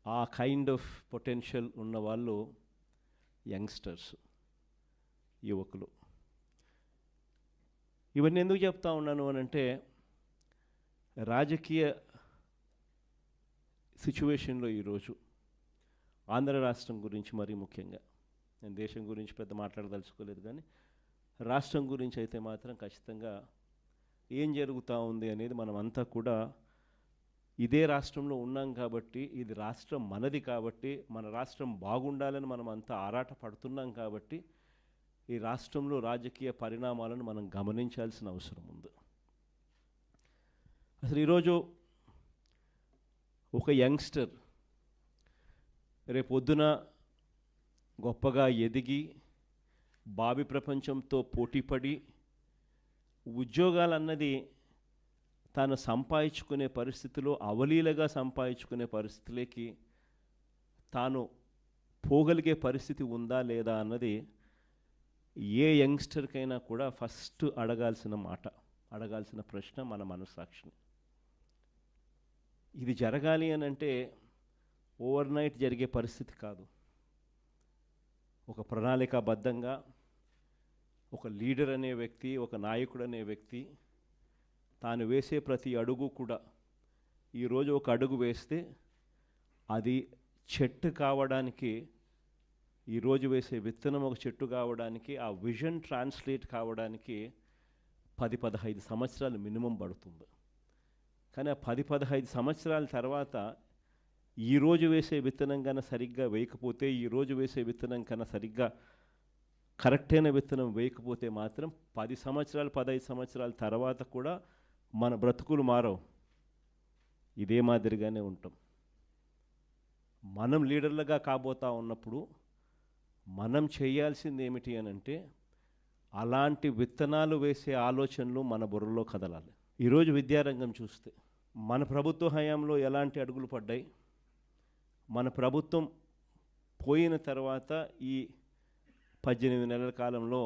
ఆ kind of potential ఉన్నవాళ్ళు youngsters, యువకులు. ఇవన్నీ ఎందుకు చెప్తా ఉన్నాను అనంటే, రాజకీయ సిచ్యువేషన్లో ఈరోజు ఆంధ్ర రాష్ట్రం గురించి మరీ ముఖ్యంగా, నేను దేశం గురించి పెద్ద మాట్లాడదలుచుకోలేదు, కానీ రాష్ట్రం గురించి అయితే మాత్రం ఖచ్చితంగా ఏం జరుగుతూ ఉంది అనేది మనం అంతా కూడా ఇదే రాష్ట్రంలో ఉన్నాం కాబట్టి, ఇది రాష్ట్రం మనది కాబట్టి, మన రాష్ట్రం బాగుండాలని మనం అంతా ఆరాట పడుతున్నాం కాబట్టి ఈ రాష్ట్రంలో రాజకీయ పరిణామాలను మనం గమనించాల్సిన అవసరం ఉంది. అసలు ఈరోజు ఒక యంగ్స్టర్ రేపొద్దున గొప్పగా ఎదిగి భావి ప్రపంచంతో పోటీపడి ఉద్యోగాలన్నది తాను సంపాదించుకునే పరిస్థితిలో అవలీలగా సంపాదించుకునే పరిస్థితులకి తాను పోగలిగే పరిస్థితి ఉందా లేదా అన్నది ఏ యంగ్స్టర్కైనా కూడా ఫస్ట్ అడగాల్సిన ప్రశ్న మన మనస్సాక్షిని. ఇది జరగాలి అని అంటే ఓవర్ నైట్ జరిగే పరిస్థితి కాదు. ఒక ప్రణాళికాబద్ధంగా ఒక లీడర్ అనే వ్యక్తి, ఒక నాయకుడు అనే వ్యక్తి తాను వేసే ప్రతి అడుగు కూడా, ఈరోజు ఒక అడుగు వేస్తే అది చెట్టు కావడానికి, ఈరోజు వేసే విత్తనం ఒక చెట్టు కావడానికి, ఆ విజన్ ట్రాన్స్లేట్ కావడానికి 10-15 సంవత్సరాలు మినిమం పడుతుంది. కానీ ఆ 10-15 సంవత్సరాల తర్వాత ఈరోజు వేసే విత్తనం కన్నా సరిగ్గా వేయకపోతే, ఈరోజు వేసే విత్తనం కన్నా సరిగ్గా కరెక్ట్ అయిన విత్తనం వేయకపోతే మాత్రం 10 సంవత్సరాలు 15 సంవత్సరాల తర్వాత కూడా మన బ్రతుకులు మారవు, ఇదే మాదిరిగానే ఉంటాం. మనం లీడర్లుగా కాబోతా ఉన్నప్పుడు మనం చేయాల్సింది ఏమిటి అని అంటే, అలాంటి విత్తనాలు వేసే ఆలోచనలు మన బుర్రలో కదలాలి. ఈరోజు విద్యారంగం చూస్తే మన ప్రభుత్వ హయాంలో ఎలాంటి అడుగులు పడ్డాయి, మన ప్రభుత్వం పోయిన తర్వాత ఈ 18 నెలల కాలంలో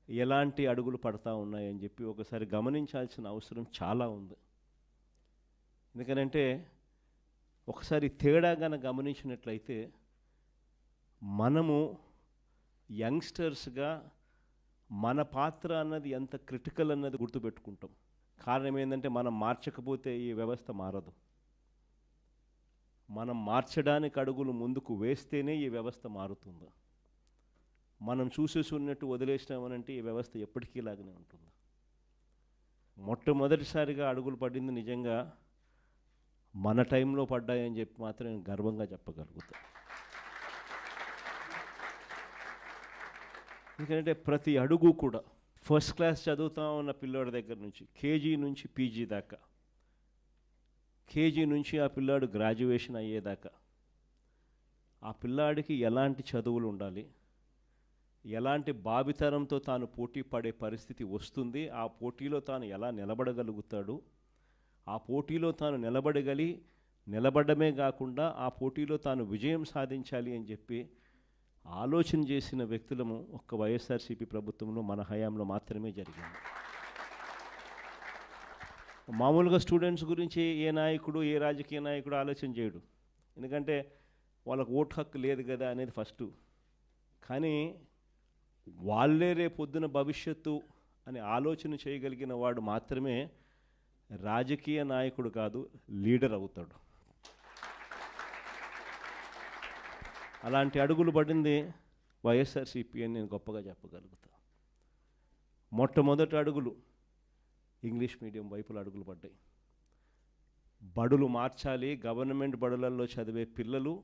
ఎలాంటి అడుగులు పడతా ఉన్నాయని చెప్పి ఒకసారి గమనించాల్సిన అవసరం చాలా ఉంది. ఎందుకనంటే ఒకసారి తేడాగాన గమనించినట్లయితే మనము యంగ్స్టర్స్గా మన పాత్ర అన్నది ఎంత క్రిటికల్ అన్నది గుర్తుపెట్టుకుంటాం. కారణం ఏంటంటే, మనం మార్చకపోతే ఈ వ్యవస్థ మారదు. మనం మార్చడానికి అడుగులు ముందుకు వేస్తేనే ఈ వ్యవస్థ మారుతుంది. మనం చూసేసి ఉన్నట్టు వదిలేసినామనంటే ఈ వ్యవస్థ ఎప్పటికీ ఇలాగనే ఉంటుంది. మొట్టమొదటిసారిగా అడుగులు పడింది నిజంగా మన టైంలో పడ్డాయని చెప్పి మాత్రం నేను గర్వంగా చెప్పగలుగుతాను. ఎందుకంటే ప్రతి అడుగు కూడా ఫస్ట్ క్లాస్ చదువుతా ఉన్న పిల్లాడి దగ్గర నుంచి, కేజీ నుంచి పీజీ దాకా, కేజీ నుంచి ఆ పిల్లాడు గ్రాడ్యుయేషన్ అయ్యేదాకా, ఆ పిల్లాడికి ఎలాంటి చదువులు ఉండాలి, ఎలాంటి భావితరంతో తాను పోటీ పడే పరిస్థితి వస్తుంది, ఆ పోటీలో తాను ఎలా నిలబడగలుగుతాడు, ఆ పోటీలో తాను నిలబడమే కాకుండా ఆ పోటీలో తాను విజయం సాధించాలి అని చెప్పి ఆలోచన చేసిన వ్యక్తులము ఒక్క వైఎస్ఆర్సీపీ ప్రభుత్వంలో మన హయాంలో మాత్రమే జరిగింది. మామూలుగా స్టూడెంట్స్ గురించి ఏ నాయకుడు, ఏ రాజకీయ నాయకుడు ఆలోచన చేయడు, ఎందుకంటే వాళ్ళకు ఓటు హక్కు లేదు కదా అనేది ఫస్ట్. కానీ వాళ్ళే రేపొద్దున భవిష్యత్తు అని ఆలోచన చేయగలిగిన వాడు మాత్రమే రాజకీయ నాయకుడు కాదు, లీడర్ అవుతాడు. అలాంటి అడుగులు పడింది వైఎస్ఆర్సీపీ అని నేను గొప్పగా చెప్పగలుగుతా. మొట్టమొదటి అడుగులు ఇంగ్లీష్ మీడియం వైపుల అడుగులు పడ్డాయి. బడులు మార్చాలి, గవర్నమెంట్ బడులలో చదివే పిల్లలు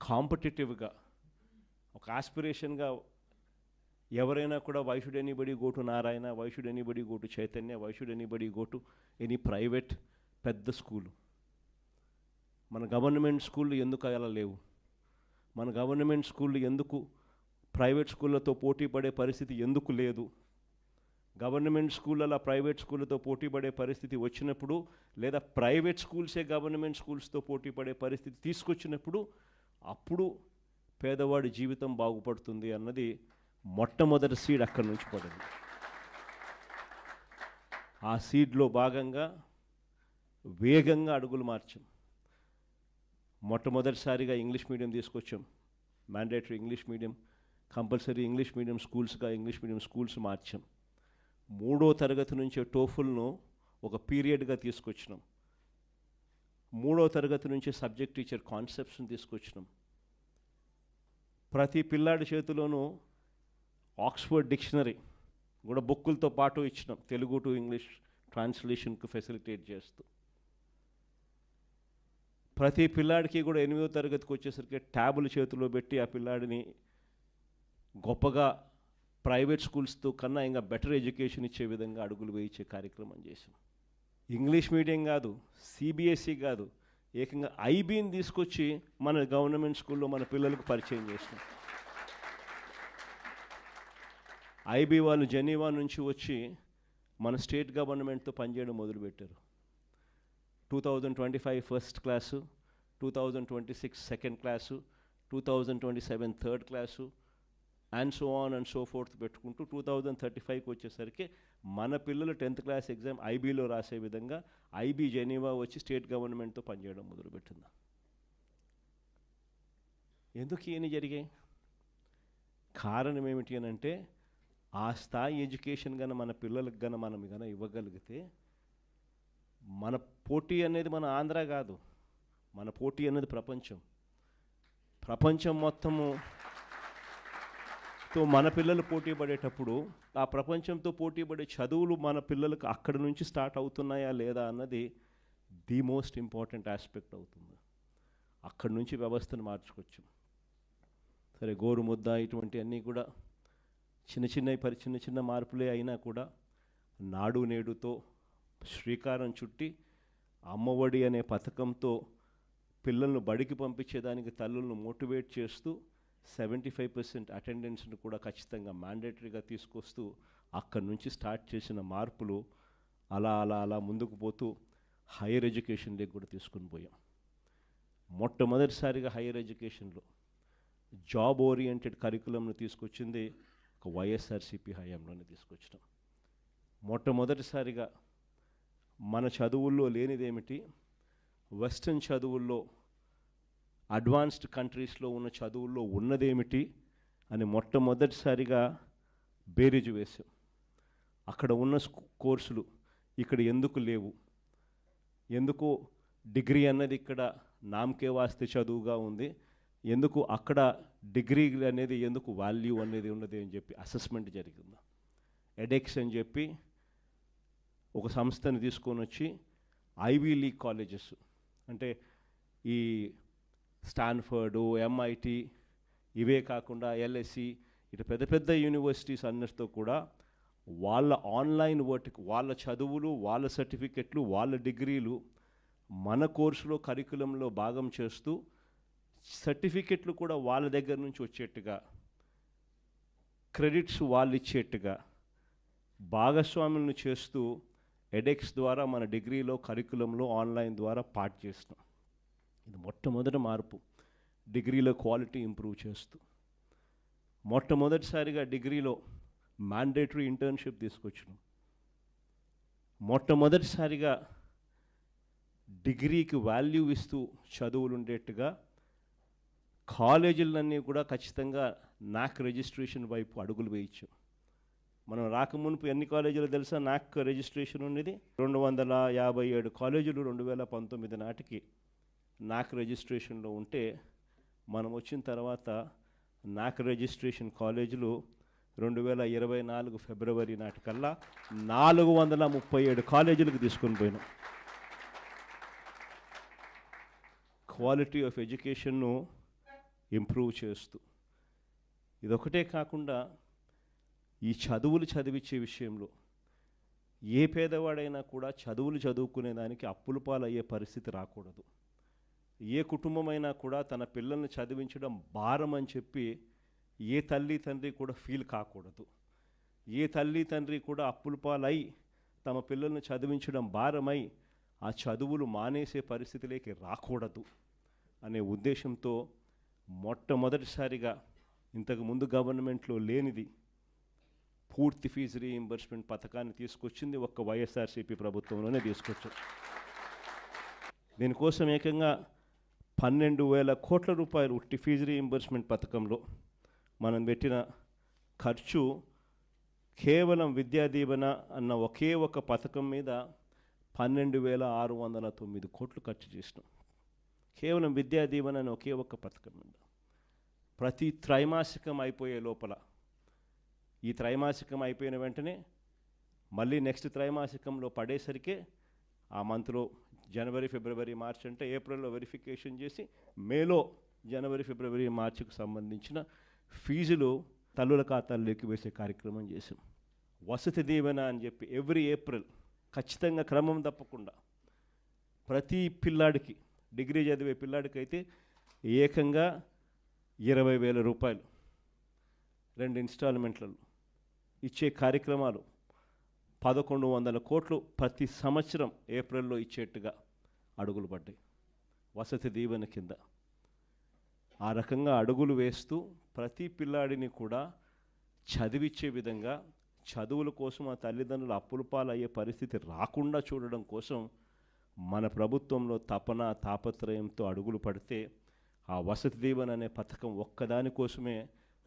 కాంపిటేటివ్గా ఒక ఆస్పిరేషన్గా ఎవరైనా కూడా why should anybody go to Narayana, why should anybody go to Chaitanya, why should anybody go to any private పెద్ద స్కూలు. మన గవర్నమెంట్ స్కూళ్ళు ఎందుకు అలా లేవు, మన గవర్నమెంట్ స్కూళ్ళు ఎందుకు ప్రైవేట్ స్కూళ్ళతో పోటీ పడే పరిస్థితి ఎందుకు లేదు, గవర్నమెంట్ స్కూళ్ళ ప్రైవేట్ స్కూళ్ళతో పోటీ పడే పరిస్థితి వచ్చినప్పుడు, లేదా ప్రైవేట్ స్కూల్సే గవర్నమెంట్ స్కూల్స్తో పోటీ పడే పరిస్థితి తీసుకొచ్చినప్పుడు అప్పుడు పేదవాడి జీవితం బాగుపడుతుంది అన్నది మొట్టమొదటి సీడ్ అక్కడి నుంచి పడింది. ఆ సీడ్లో భాగంగా వేగంగా అడుగులు మార్చాం. మొట్టమొదటిసారిగా ఇంగ్లీష్ మీడియం తీసుకొచ్చాం. Mandatory English medium, compulsory English medium స్కూల్స్గా ఇంగ్లీష్ మీడియం స్కూల్స్ మార్చాం. 3వ తరగతి నుంచే టోఫుల్ను ఒక పీరియడ్గా తీసుకొచ్చినాం. 3వ తరగతి నుంచి సబ్జెక్ట్ టీచర్ కాన్సెప్ట్స్ని తీసుకొచ్చినాం. ప్రతి పిల్లాడి చేతిలోనూ ఆక్స్ఫర్డ్ డిక్షనరీ కూడా బుక్కులతో పాటు ఇచ్చినాం, తెలుగు టు ఇంగ్లీష్ ట్రాన్స్లేషన్కు ఫెసిలిటేట్ చేస్తూ. ప్రతి పిల్లాడికి కూడా 8వ తరగతికి వచ్చేసరికి ట్యాబులు చేతిలో పెట్టి ఆ పిల్లాడిని గొప్పగా ప్రైవేట్ స్కూల్స్తో కన్నా ఇంకా బెటర్ ఎడ్యుకేషన్ ఇచ్చే విధంగా అడుగులు వేయించే కార్యక్రమం చేసాం. ఇంగ్లీష్ మీడియం కాదు, సిబిఎస్ఈ కాదు, ఏకంగా ఐబీని తీసుకొచ్చి మన గవర్నమెంట్ స్కూల్లో మన పిల్లలకు పరిచయం చేసినాం. ఐబీ వాళ్ళు జెనీవా నుంచి వచ్చి మన స్టేట్ గవర్నమెంట్తో పనిచేయడం మొదలుపెట్టారు. 2025 first class, 2026 second class, 2027 third class, and so on and so fourth పెట్టుకుంటూ 2035కి వచ్చేసరికి మన పిల్లలు 10th క్లాస్ ఎగ్జామ్ ఐబీలో రాసే విధంగా ఐబీ జెనీవా వచ్చి స్టేట్ గవర్నమెంట్తో పనిచేయడం మొదలుపెట్టింది. ఎందుకు ఇవన్నీ జరిగాయి? కారణం ఏమిటి అని అంటే, ఆ స్థాయి ఎడ్యుకేషన్ కన్నా మన పిల్లలకు కన్నా మనం కన్నా ఇవ్వగలిగితే, మన పోటీ అనేది మన ఆంధ్ర కాదు, మన పోటీ అనేది ప్రపంచం మొత్తము తో మన పిల్లలు పోటీ పడేటప్పుడు ఆ ప్రపంచంతో పోటీ పడే చదువులు మన పిల్లలకు అక్కడి నుంచి స్టార్ట్ అవుతున్నాయా లేదా అన్నది ది మోస్ట్ ఇంపార్టెంట్ ఆస్పెక్ట్ అవుతుంది. అక్కడి నుంచి వ్యవస్థను మార్చుకోవచ్చు. సరే, గోరుముద్ద ఇటువంటి అన్నీ కూడా చిన్న చిన్న మార్పులే అయినా కూడా నాడు నేడుతో శ్రీకారం చుట్టి అమ్మఒడి అనే పథకంతో పిల్లలను బడికి పంపించేదానికి తల్లులను మోటివేట్ చేస్తూ 75% అటెండెన్స్ను కూడా ఖచ్చితంగా మ్యాండేటరీగా తీసుకొస్తూ అక్కడి నుంచి స్టార్ట్ చేసిన మార్పులు అలా ముందుకు పోతూ హైయర్ ఎడ్యుకేషన్లోకి కూడా తీసుకుని పోయాం. మొట్టమొదటిసారిగా హైయర్ ఎడ్యుకేషన్లో జాబ్ ఓరియంటెడ్ కరికులంను తీసుకొచ్చింది ఒక వైఎస్ఆర్సీపీ హయాంలోనే తీసుకొచ్చినాం. మొట్టమొదటిసారిగా మన చదువుల్లో లేనిదేమిటి, వెస్ట్రన్ చదువుల్లో అడ్వాన్స్డ్ కంట్రీస్లో ఉన్న చదువుల్లో ఉన్నదేమిటి అని మొట్టమొదటిసారిగా బేరీజు వేశాం. అక్కడ ఉన్న కోర్సులు ఇక్కడ ఎందుకు లేవు, ఎందుకు డిగ్రీ అన్నది ఇక్కడ నామకే వాస్తే చదువుగా ఉంది, ఎందుకు అక్కడ డిగ్రీ అనేది ఎందుకు వాల్యూ అనేది ఉన్నది అని చెప్పి అసెస్మెంట్ జరిగింది. ఎడెక్స్ అని చెప్పి ఒక సంస్థని తీసుకొని వచ్చి ఐవీ లీగ్ కాలేజెస్ అంటే ఈ స్టాన్ఫర్డు, ఎంఐటి, ఇవే కాకుండా ఎల్ఎస్సి, ఇటు పెద్ద పెద్ద యూనివర్సిటీస్ అన్నిటితో కూడా వాళ్ళ ఆన్లైన్ వర్క్, వాళ్ళ చదువులు, వాళ్ళ సర్టిఫికెట్లు, వాళ్ళ డిగ్రీలు మన కోర్సులో కరికులంలో భాగం చేస్తూ సర్టిఫికెట్లు కూడా వాళ్ళ దగ్గర నుంచి వచ్చేట్టుగా, క్రెడిట్స్ వాళ్ళు ఇచ్చేట్టుగా భాగస్వాములను చేస్తూ ఎడెక్స్ ద్వారా మన డిగ్రీలో కరికులంలో ఆన్లైన్ ద్వారా పార్ట్ చేస్తున్నాం. ఇది మొట్టమొదటి మార్పు. డిగ్రీలో క్వాలిటీ ఇంప్రూవ్ చేస్తూ మొట్టమొదటిసారిగా డిగ్రీలో మ్యాండేటరీ ఇంటర్న్షిప్ తీసుకొచ్చినాం. మొట్టమొదటిసారిగా డిగ్రీకి వాల్యూ ఇస్తూ చదువులు ఉండేట్టుగా కాలేజీలన్నీ కూడా ఖచ్చితంగా నాక్ రిజిస్ట్రేషన్ వైపు అడుగులు వేయించాం. మనం రాకమునుపు ఎన్ని కాలేజీలు తెలుసా నాక్ రిజిస్ట్రేషన్ ఉండేది? 257 కాలేజీలు 2019 నాటికి నాక్ రిజిస్ట్రేషన్లో ఉంటే, మనం వచ్చిన తర్వాత నాక్ రిజిస్ట్రేషన్ కాలేజీలు 2024 ఫిబ్రవరి నాటికల్లా 437 కాలేజీలకు తీసుకొని పోయినాం. క్వాలిటీ ఆఫ్ ఎడ్యుకేషన్ను ఇంప్రూవ్ చేస్తూ, ఇదొకటే కాకుండా ఈ చదువులు చదివించే విషయంలో ఏ పేదవాడైనా కూడా చదువులు చదువుకునే దానికి అప్పుల పాలయ్యే పరిస్థితి రాకూడదు. ఏ కుటుంబమైనా కూడా తన పిల్లల్ని చదివించడం భారం అని చెప్పి ఏ తల్లి తండ్రి కూడా ఫీల్ కాకూడదు. ఏ తల్లి తండ్రి కూడా అప్పుల పాలై తమ పిల్లల్ని చదివించడం భారమై ఆ చదువులు మానేసే పరిస్థితిలోకి రాకూడదు అనే ఉద్దేశంతో మొట్టమొదటిసారిగా ఇంతకుముందు గవర్నమెంట్లో లేనిది పూర్తి ఫీజు రీయింబర్స్మెంట్ పథకాన్ని తీసుకొచ్చింది ఒక్క వైఎస్ఆర్సీపీ ప్రభుత్వంలోనే తీసుకొచ్చాం. దీనికోసం ఏకంగా 12,000 కోట్ల రూపాయలు ఉట్టి ఫీజు రీయింబర్స్మెంట్ పథకంలో మనం పెట్టిన ఖర్చు కేవలం విద్యా దీవెన అన్న ఒకే ఒక పథకం మీద 12,609 కోట్లు ఖర్చు చేసినాం. కేవలం విద్యా దీవెన అనే ఒకే ఒక పథకం మీద. ప్రతి త్రైమాసికం అయిపోయే లోపల, ఈ త్రైమాసికం అయిపోయిన వెంటనే మళ్ళీ నెక్స్ట్ త్రైమాసికంలో పడేసరికే ఆ మంత్లో జనవరి, ఫిబ్రవరి, మార్చ్ అంటే ఏప్రిల్లో వెరిఫికేషన్ చేసి మేలో జనవరి, ఫిబ్రవరి, మార్చికి సంబంధించిన ఫీజులు తల్లుల ఖాతాల్లోకి వేసే కార్యక్రమం చేసాం. వసతి దీవెన అని చెప్పి ఎవ్రీ ఏప్రిల్ ఖచ్చితంగా క్రమం తప్పకుండా ప్రతి పిల్లాడికి, డిగ్రీ చదివే పిల్లాడికి అయితే ఏకంగా 20,000 రూపాయలు 2 ఇన్స్టాల్మెంట్లలో ఇచ్చే కార్యక్రమాలు 1,100 కోట్లు ప్రతి సంవత్సరం ఏప్రిల్లో ఇచ్చేట్టుగా అడుగులు పడ్డాయి వసతి దీవెన కింద. ఆ రకంగా అడుగులు వేస్తూ ప్రతి పిల్లాడిని కూడా చదివించే విధంగా, చదువుల కోసం ఆ తల్లిదండ్రులు అప్పుల పాలయ్యే పరిస్థితి రాకుండా చూడడం కోసం మన ప్రభుత్వంలో తపన, తాపత్రయంతో అడుగులు పడితే ఆ వసతి దీవెన అనే పథకం ఒక్కదాని కోసమే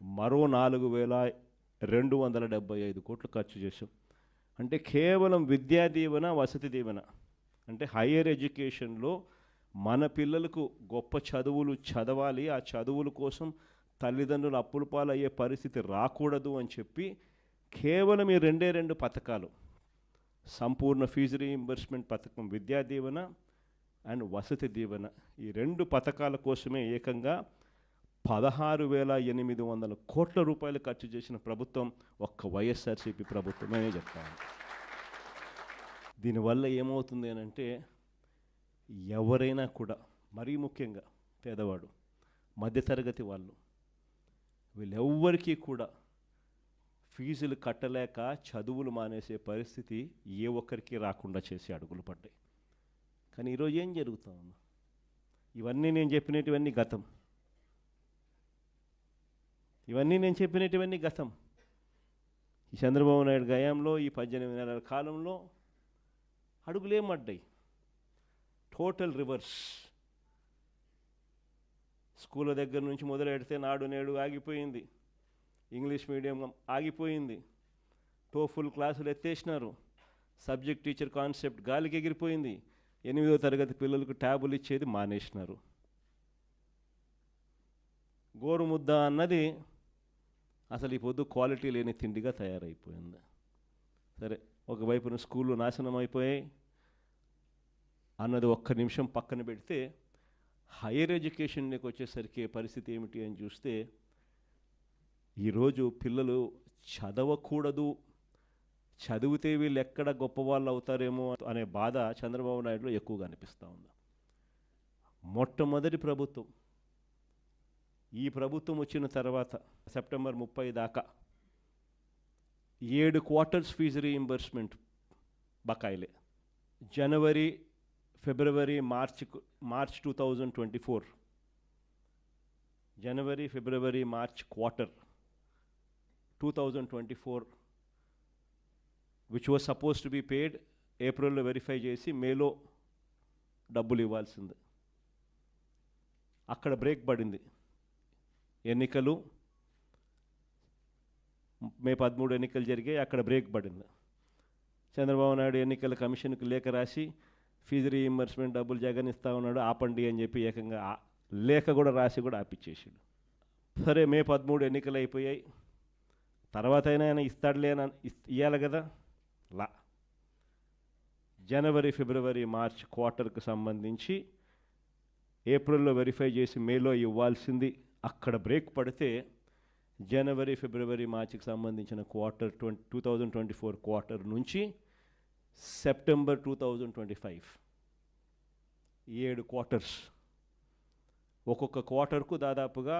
మరో 4,275 కోట్లు ఖర్చు చేశాం. అంటే కేవలం విద్యా దీవెన, వసతి దీవెన అంటే హయ్యర్ ఎడ్యుకేషన్లో మన పిల్లలకు గొప్ప చదువులు చదవాలి, ఆ చదువుల కోసం తల్లిదండ్రులు అప్పుల పాలయ్యే పరిస్థితి రాకూడదు అని చెప్పి కేవలం ఈ 2 పథకాలు, సంపూర్ణ ఫీజు రీయింబర్స్మెంట్ పథకం విద్యా దీవెన అండ్ వసతి దీవెన, ఈ 2 పథకాల కోసమే ఏకంగా 16,800 కోట్ల రూపాయలు ఖర్చు చేసిన ప్రభుత్వం ఒక్క వైఎస్ఆర్సీపీ ప్రభుత్వమే చెప్తాను. దీనివల్ల ఏమవుతుంది అని అంటే ఎవరైనా కూడా, మరీ ముఖ్యంగా పేదవాడు, మధ్యతరగతి వాళ్ళు, వీళ్ళెవ్వరికీ కూడా ఫీజులు కట్టలేక చదువులు మానేసే పరిస్థితి ఏ ఒక్కరికి రాకుండా చేసి అడుగులు పడ్డాయి. కానీ ఈరోజు ఏం జరుగుతా ఉంది? ఇవన్నీ నేను చెప్పినటువన్నీ గతం. ఈ చంద్రబాబు నాయుడు గయాంలో, ఈ 18 నెలల కాలంలో అడుగులేమడ్డాయి. Total reverse. స్కూళ్ళ దగ్గర నుంచి మొదలెడితే నాడు నేడు ఆగిపోయింది, ఇంగ్లీష్ మీడియం ఆగిపోయింది, టోఫుల్ క్లాసులు ఎత్తేసినారు, సబ్జెక్ట్ టీచర్ కాన్సెప్ట్ గాలికి ఎగిరిపోయింది, 8వ తరగతి పిల్లలకు ట్యాబులు ఇచ్చేది మానేసినారు. గోరుముద్ద అన్నది అసలు ఈ పొద్దు క్వాలిటీ లేని తిండిగా తయారైపోయింది. సరే, ఒకవైపున స్కూళ్ళు నాశనం అయిపోయాయి అన్నది ఒక్క నిమిషం పక్కన పెడితే, హైయర్ ఎడ్యుకేషన్కి వచ్చేసరికి పరిస్థితి ఏమిటి అని చూస్తే, ఈరోజు పిల్లలు చదవకూడదు, చదివితే వీళ్ళు ఎక్కడ గొప్పవాళ్ళు అవుతారేమో అనే బాధ చంద్రబాబు నాయుడులో ఎక్కువగా అనిపిస్తూ ఉంది. మొట్టమొదటి ప్రభుత్వం, ఈ ప్రభుత్వం వచ్చిన తర్వాత సెప్టెంబర్ 30 దాకా 7 క్వార్టర్స్ ఫీజు రీయింబర్స్మెంట్ బకాయిలే. జనవరి, ఫిబ్రవరి, మార్చ్ 2024, జనవరి, ఫిబ్రవరి, March quarter 2024 which was suppose to be paid ఏప్రిల్లో వెరిఫై చేసి మేలో డబ్బులు ఇవ్వాల్సింది. అక్కడ బ్రేక్ పడింది. ఎన్నికలు మే 13 ఎన్నికలు జరిగాయి, అక్కడ బ్రేక్ పడింది. చంద్రబాబు నాయుడు ఎన్నికల కమిషన్కి లేఖ రాసి ఫీజు రీయింబర్స్మెంట్ డబ్బులు జగన్ ఇస్తా ఉన్నాడు, ఆపండి అని చెప్పి ఏకంగా లేఖ కూడా రాసి కూడా ఆపిచ్చేసాడు. సరే, మే 13 ఎన్నికలు అయిపోయాయి, తర్వాత అయినా ఆయన ఇస్తాడులే ఇవ్వాలి కదా. జనవరి, ఫిబ్రవరి, మార్చ్ క్వార్టర్కు సంబంధించి ఏప్రిల్లో వెరిఫై చేసి మేలో ఇవ్వాల్సింది అక్కడ బ్రేక్ పడితే, జనవరి, ఫిబ్రవరి, మార్చికి సంబంధించిన క్వార్టర్ 2024 క్వార్టర్ నుంచి సెప్టెంబర్ 2025 7 క్వార్టర్స్, ఒక్కొక్క క్వార్టర్కు దాదాపుగా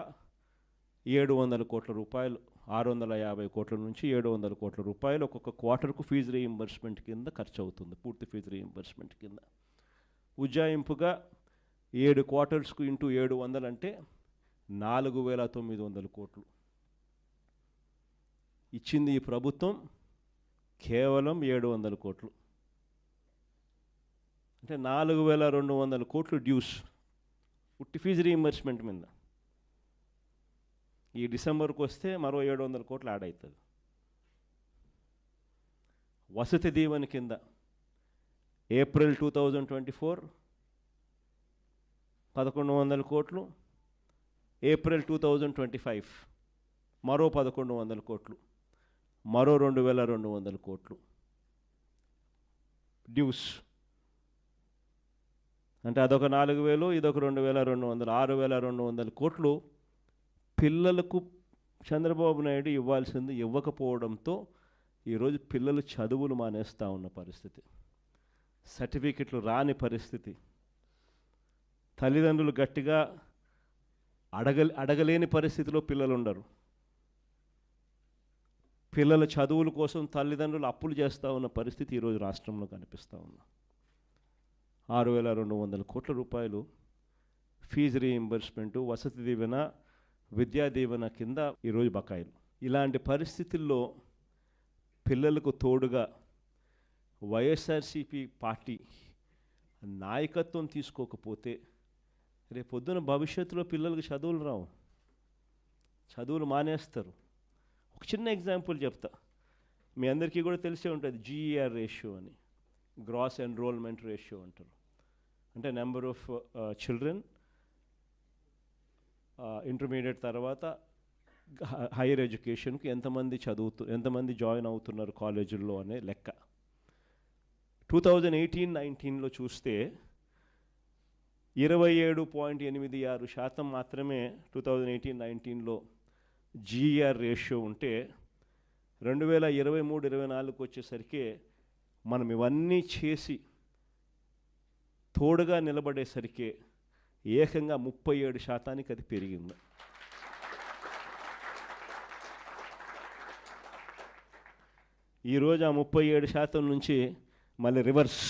700 కోట్ల రూపాయలు, 650 కోట్ల నుంచి 700 కోట్ల రూపాయలు ఒక్కొక్క క్వార్టర్కు ఫీజు రీయింబర్స్మెంట్ కింద ఖర్చు అవుతుంది, పూర్తి ఫీజు రీయింబర్స్మెంట్ కింద. ఉజ్జాయింపుగా 7 క్వార్టర్స్కు ఇంటూ 700 అంటే 4,900 కోట్లు ఇచ్చింది ఈ ప్రభుత్వం. కేవలం 700 కోట్లు అంటే 4,200 కోట్లు డ్యూస్ ఉట్టి ఫీజు రీయింబర్స్మెంట్ మీద. ఈ డిసెంబర్కి వస్తే మరో 700 కోట్లు యాడ్ అవుతుంది. వసతి దీవెన కింద ఏప్రిల్ 2024 1100 కోట్లు, ఏప్రిల్ 2025 మరో 1100 కోట్లు, మరో 2200 కోట్లు డ్యూస్. అంటే అదొక 4000, ఇదొక 2200, 6200 కోట్లు పిల్లలకు చంద్రబాబు నాయుడు ఇవ్వాల్సింది ఇవ్వకపోవడంతో ఈరోజు పిల్లలు చదువులు మానేస్తూ ఉన్న పరిస్థితి, సర్టిఫికెట్లు రాని పరిస్థితి, తల్లిదండ్రులు గట్టిగా అడగలేని పరిస్థితిలో పిల్లలు ఉండరు. పిల్లల చదువుల కోసం తల్లిదండ్రులు అప్పులు చేస్తూ ఉన్న పరిస్థితి ఈరోజు రాష్ట్రంలో కనిపిస్తూ ఉంది. 6200 కోట్ల రూపాయలు ఫీజు రీయింబర్స్మెంటు, వసతి దీవెన, విద్యా దీవెన కింద ఈరోజు బకాయిలు. ఇలాంటి పరిస్థితుల్లో పిల్లలకు తోడుగా వైఎస్ఆర్సీపీ పార్టీ నాయకత్వం తీసుకోకపోతే రేపొద్దున భవిష్యత్తులో పిల్లలకు చదువులు రావు, చదువులు మానేస్తారు. ఒక చిన్న ఎగ్జాంపుల్ చెప్తా, మీ అందరికీ కూడా తెలిసే ఉంటుంది, జీఈఆర్ రేషియో అని, గ్రాస్ ఎన్రోల్మెంట్ రేషియో అంటారు. అంటే నెంబర్ ఆఫ్ చిల్డ్రన్ ఇంటర్మీడియట్ తర్వాత హైయర్ ఎడ్యుకేషన్కి ఎంతమంది జాయిన్ అవుతున్నారు కాలేజీల్లో అనే లెక్క. 2018-19లో చూస్తే 27.86% మాత్రమే 2018-19లో జీఈఆర్ రేషియో ఉంటే 2023-24 వచ్చేసరికి మనం ఇవన్నీ చేసి తోడుగా నిలబడేసరికి ఏకంగా 37% అది పెరిగింది. ఈరోజు ఆ 37% నుంచి మళ్ళీ రివర్స్,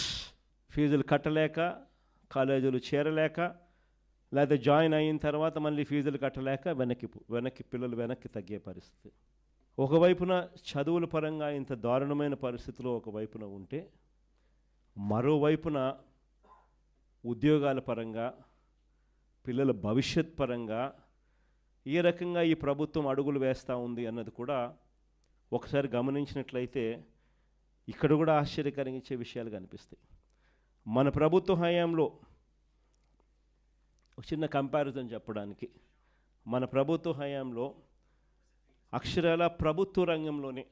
ఫీజులు కట్టలేక, కాలేజీలు చేరలేక, లేకపోతే జాయిన్ అయిన తర్వాత మళ్ళీ ఫీజులు కట్టలేక పిల్లలు వెనక్కి తగ్గే పరిస్థితి. ఒకవైపున చదువుల పరంగా ఇంత దారుణమైన పరిస్థితిలో ఒకవైపున ఉంటే, మరోవైపున ఉద్యోగాల పరంగా, పిల్లల భవిష్యత్ పరంగా ఏ రకంగా ఈ ప్రభుత్వం అడుగులు వేస్తూ ఉంది అన్నది కూడా ఒకసారి గమనించినట్లయితే ఇక్కడ కూడా ఆశ్చర్యకరంగా విషయాలు కనిపిస్తాయి. మన ప్రభుత్వ హయాంలో ఒక చిన్న కంపారిజన్ చెప్పడానికి, మన ప్రభుత్వ హయాంలో అక్షరాల ప్రభుత్వ రంగంలోనే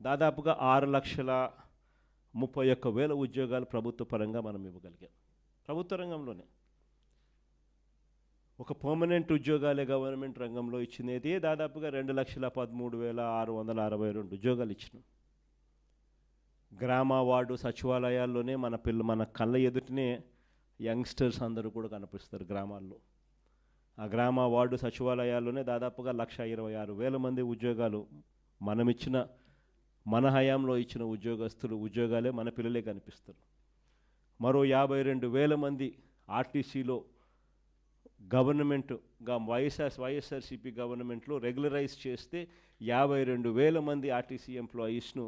దాదాపుగా 6,31,000 ఉద్యోగాలు ప్రభుత్వ పరంగా మనం ఇవ్వగలిగాం. ప్రభుత్వ రంగంలోనే ఒక పర్మనెంట్ ఉద్యోగాలే గవర్నమెంట్ రంగంలో ఇచ్చినది దాదాపుగా 2,13,662 ఉద్యోగాలు ఇచ్చినాం. గ్రామ వార్డు సచివాలయాల్లోనే మన కళ్ళ ఎదుటనే యంగ్స్టర్స్ అందరూ కూడా కనిపిస్తారు గ్రామాల్లో. ఆ గ్రామ వార్డు సచివాలయాల్లోనే దాదాపుగా 1,26,000 మంది ఉద్యోగాలు మన హయాంలో ఇచ్చిన ఉద్యోగాలే మన పిల్లలే కనిపిస్తారు. మరో 52,000 మంది ఆర్టీసీలో గవర్నమెంట్గా వైఎస్ఆర్సీపీ గవర్నమెంట్లో రెగ్యులరైజ్ చేస్తే 52,000 మంది ఆర్టీసీ ఎంప్లాయీస్ను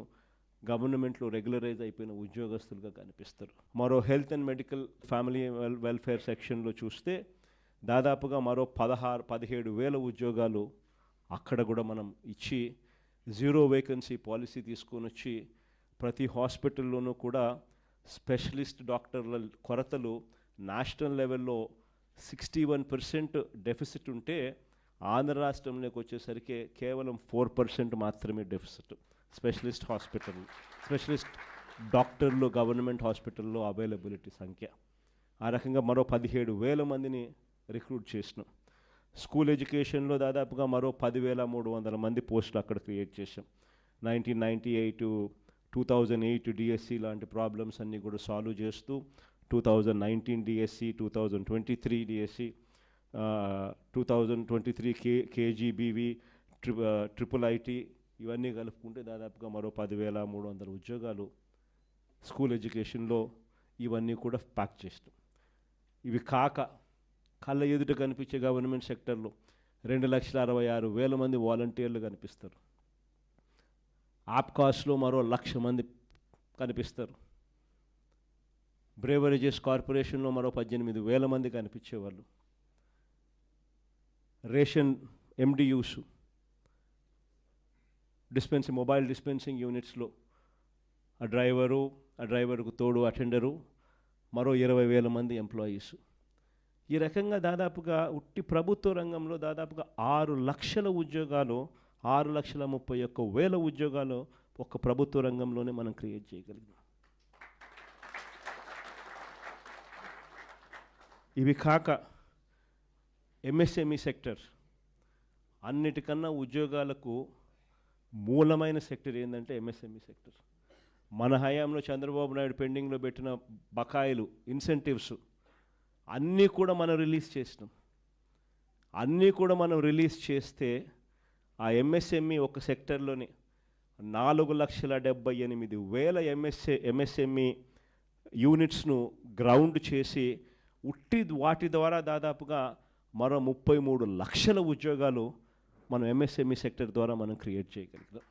గవర్నమెంట్లో రెగ్యులరైజ్ అయిపోయిన ఉద్యోగస్తులుగా కనిపిస్తారు. మరో health and medical family welfare సెక్షన్లో చూస్తే దాదాపుగా మరో 17,000 ఉద్యోగాలు అక్కడ కూడా మనం ఇచ్చి జీరో వేకెన్సీ పాలసీ తీసుకొని వచ్చి ప్రతి హాస్పిటల్లోనూ కూడా స్పెషలిస్ట్ డాక్టర్ల కొరతలు నేషనల్ లెవెల్లో 61% డెఫిసిట్ ఉంటే ఆంధ్ర రాష్ట్రంలోకి వచ్చేసరికి కేవలం 4% మాత్రమే డెఫిసిట్. స్పెషలిస్ట్ డాక్టర్లు గవర్నమెంట్ హాస్పిటల్లో అవైలబిలిటీ సంఖ్య. ఆ రకంగా మరో 17,000 మందిని రిక్రూట్ చేసినాం. స్కూల్ ఎడ్యుకేషన్లో దాదాపుగా మరో 10,300 మంది పోస్టులు అక్కడ క్రియేట్ చేసాం. 1998-2008 డిఎస్సి లాంటి ప్రాబ్లమ్స్ అన్నీ కూడా సాల్వ్ చేస్తూ 2019 DSC, 2023 DSC, 2023 KGBV, triple IT ఇవన్నీ కలుపుకుంటే దాదాపుగా మరో 10,300 ఉద్యోగాలు స్కూల్ ఎడ్యుకేషన్లో ఇవన్నీ కూడా ప్యాక్ చేస్తాం. ఇవి కాక కళ్ళ ఎదుట కనిపించే గవర్నమెంట్ సెక్టర్లో 2,66,000 మంది వాలంటీర్లు కనిపిస్తారు. ఆప్కాస్లో మరో 1,00,000 మంది కనిపిస్తారు. బ్రేవరేజెస్ కార్పొరేషన్లో మరో 18,000 మంది కనిపించేవాళ్ళు. రేషన్ MDUs, మొబైల్ డిస్పెన్సింగ్ యూనిట్స్లో ఆ డ్రైవరుకు తోడు అటెండరు, మరో 20,000 మంది ఎంప్లాయీస్. ఈ రకంగా దాదాపుగా ఉట్టి ప్రభుత్వ రంగంలో దాదాపుగా 6 లక్షల ఉద్యోగాలు, 6,31,000 ఉద్యోగాలు ఒక్క ప్రభుత్వ రంగంలోనే మనం క్రియేట్ చేయగలిగాం. ఇవి కాక MSME సెక్టర్, అన్నిటికన్నా ఉద్యోగాలకు మూలమైన సెక్టర్ ఏంటంటే MSME సెక్టర్. మన హయాంలో చంద్రబాబు నాయుడు పెండింగ్లో పెట్టిన బకాయిలు, ఇన్సెంటివ్స్ అన్నీ కూడా మనం రిలీజ్ చేసినాం. అన్నీ కూడా మనం రిలీజ్ చేస్తే ఆ MSME ఒక సెక్టర్లోని 4,78,000 MSME యూనిట్స్ను గ్రౌండ్ చేసి వాటి ద్వారా దాదాపుగా మరో 33 లక్షల ఉద్యోగాలు మనం MSME సెక్టర్ ద్వారా మనం క్రియేట్ చేయగలిగాం.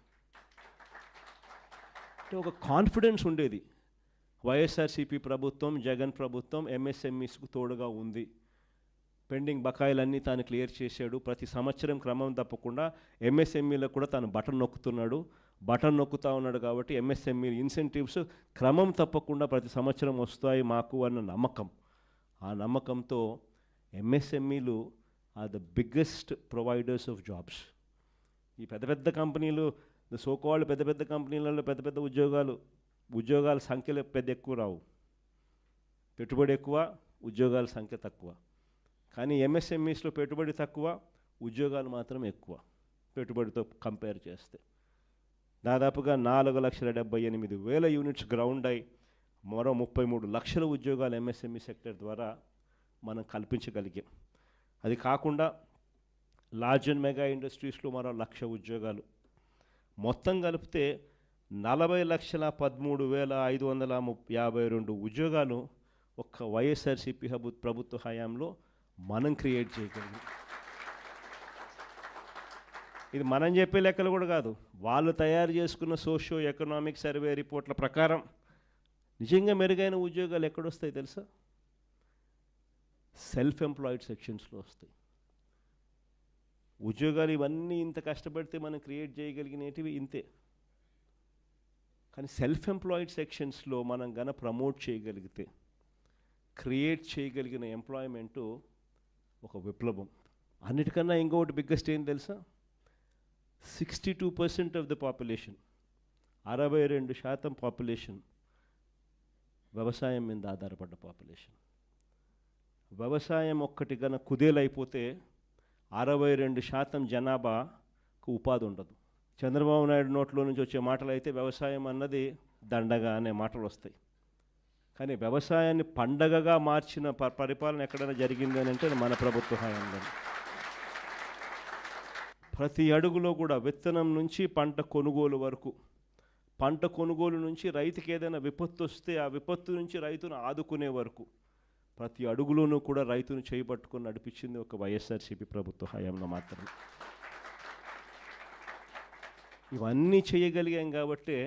అంటే ఒక కాన్ఫిడెన్స్ ఉండేది, వైఎస్ఆర్సీపీ ప్రభుత్వం, జగన్ ప్రభుత్వం MSMEస్కు తోడుగా ఉంది, పెండింగ్ బకాయిలన్నీ తాను క్లియర్ చేశాడు, ప్రతి సంవత్సరం క్రమం తప్పకుండా MSMEలకు కూడా తాను బటన్ నొక్కుతూ ఉన్నాడు. కాబట్టి MSME ఇన్సెంటివ్స్ క్రమం తప్పకుండా ప్రతి సంవత్సరం వస్తాయి మాకు అన్న నమ్మకం. ఆ నమ్మకంతో MSMEలు are the biggest providers of jobs. ఈ పెద్ద కంపెనీలు, సోకాల్డ్ పెద్ద కంపెనీలలో పెద్ద ఉద్యోగాల సంఖ్యలో ఎక్కువ రావు, పెట్టుబడి ఎక్కువ, ఉద్యోగాల సంఖ్య తక్కువ. కానీ MSMEస్లో పెట్టుబడి తక్కువ, ఉద్యోగాలు మాత్రం ఎక్కువ పెట్టుబడితో కంపేర్ చేస్తే. దాదాపుగా 4,78,000 యూనిట్స్ గ్రౌండ్ అయి మరో 33 లక్షల ఉద్యోగాలు MSME సెక్టర్ ద్వారా మనం కల్పించగలిగాం. అది కాకుండా లార్జ్ అండ్ మెగా ఇండస్ట్రీస్లో మరో 1,00,000 ఉద్యోగాలు, మొత్తం కలిపితే 40,13,552 ఉద్యోగాలు ఒక్క వైఎస్ఆర్సీపీ ప్రభుత్వ హయాంలో మనం క్రియేట్ చేయగలిగాం. ఇది మనం చెప్పే లెక్కలు కూడా కాదు, వాళ్ళు తయారు చేసుకున్న సోషియో ఎకనామిక్ సర్వే రిపోర్ట్ల ప్రకారం నిజంగా మెరుగైన ఉద్యోగాలు ఎక్కడొస్తాయి తెలుసా? సెల్ఫ్ ఎంప్లాయిడ్ సెక్షన్స్లో వస్తాయి ఉద్యోగాలు. ఇవన్నీ ఇంత కష్టపడితే మనం క్రియేట్ చేయగలిగినవి ఇంతే. కానీ సెల్ఫ్ ఎంప్లాయిడ్ సెక్షన్స్లో మనం ప్రమోట్ చేయగలిగితే, క్రియేట్ చేయగలిగిన ఎంప్లాయ్మెంటు ఒక విప్లవం. అన్నిటికన్నా ఇంకొకటి బిగ్గెస్ట్ ఏం తెలుసా? 62% ఆఫ్ ద పాపులేషన్, 62% పాపులేషన్ వ్యవసాయం మీద ఆధారపడ్డ పాపులేషన్. వ్యవసాయం ఒక్కటి కుదేలైపోతే 62% జనాభాకు ఉపాధి ఉండదు. చంద్రబాబు నాయుడు నోట్లో నుంచి వచ్చే మాటలు అయితే వ్యవసాయం అన్నది దండగా అనే మాటలు వస్తాయి. కానీ వ్యవసాయాన్ని పండగగా మార్చిన పరిపాలన ఎక్కడైనా జరిగింది అని అంటే మన ప్రభుత్వ హయాంలో. ప్రతి అడుగులో కూడా విత్తనం నుంచి పంట కొనుగోలు వరకు, పంట కొనుగోలు నుంచి రైతుకి ఏదైనా విపత్తు వస్తే ఆ విపత్తు నుంచి రైతును ఆదుకునే వరకు ప్రతి అడుగులోనూ కూడా రైతును చేయబట్టుకొని నడిపించింది ఒక వైఎస్ఆర్సీపీ ప్రభుత్వ హయాంలో మాత్రమే. ఇవన్నీ చేయగలిగాం కాబట్టే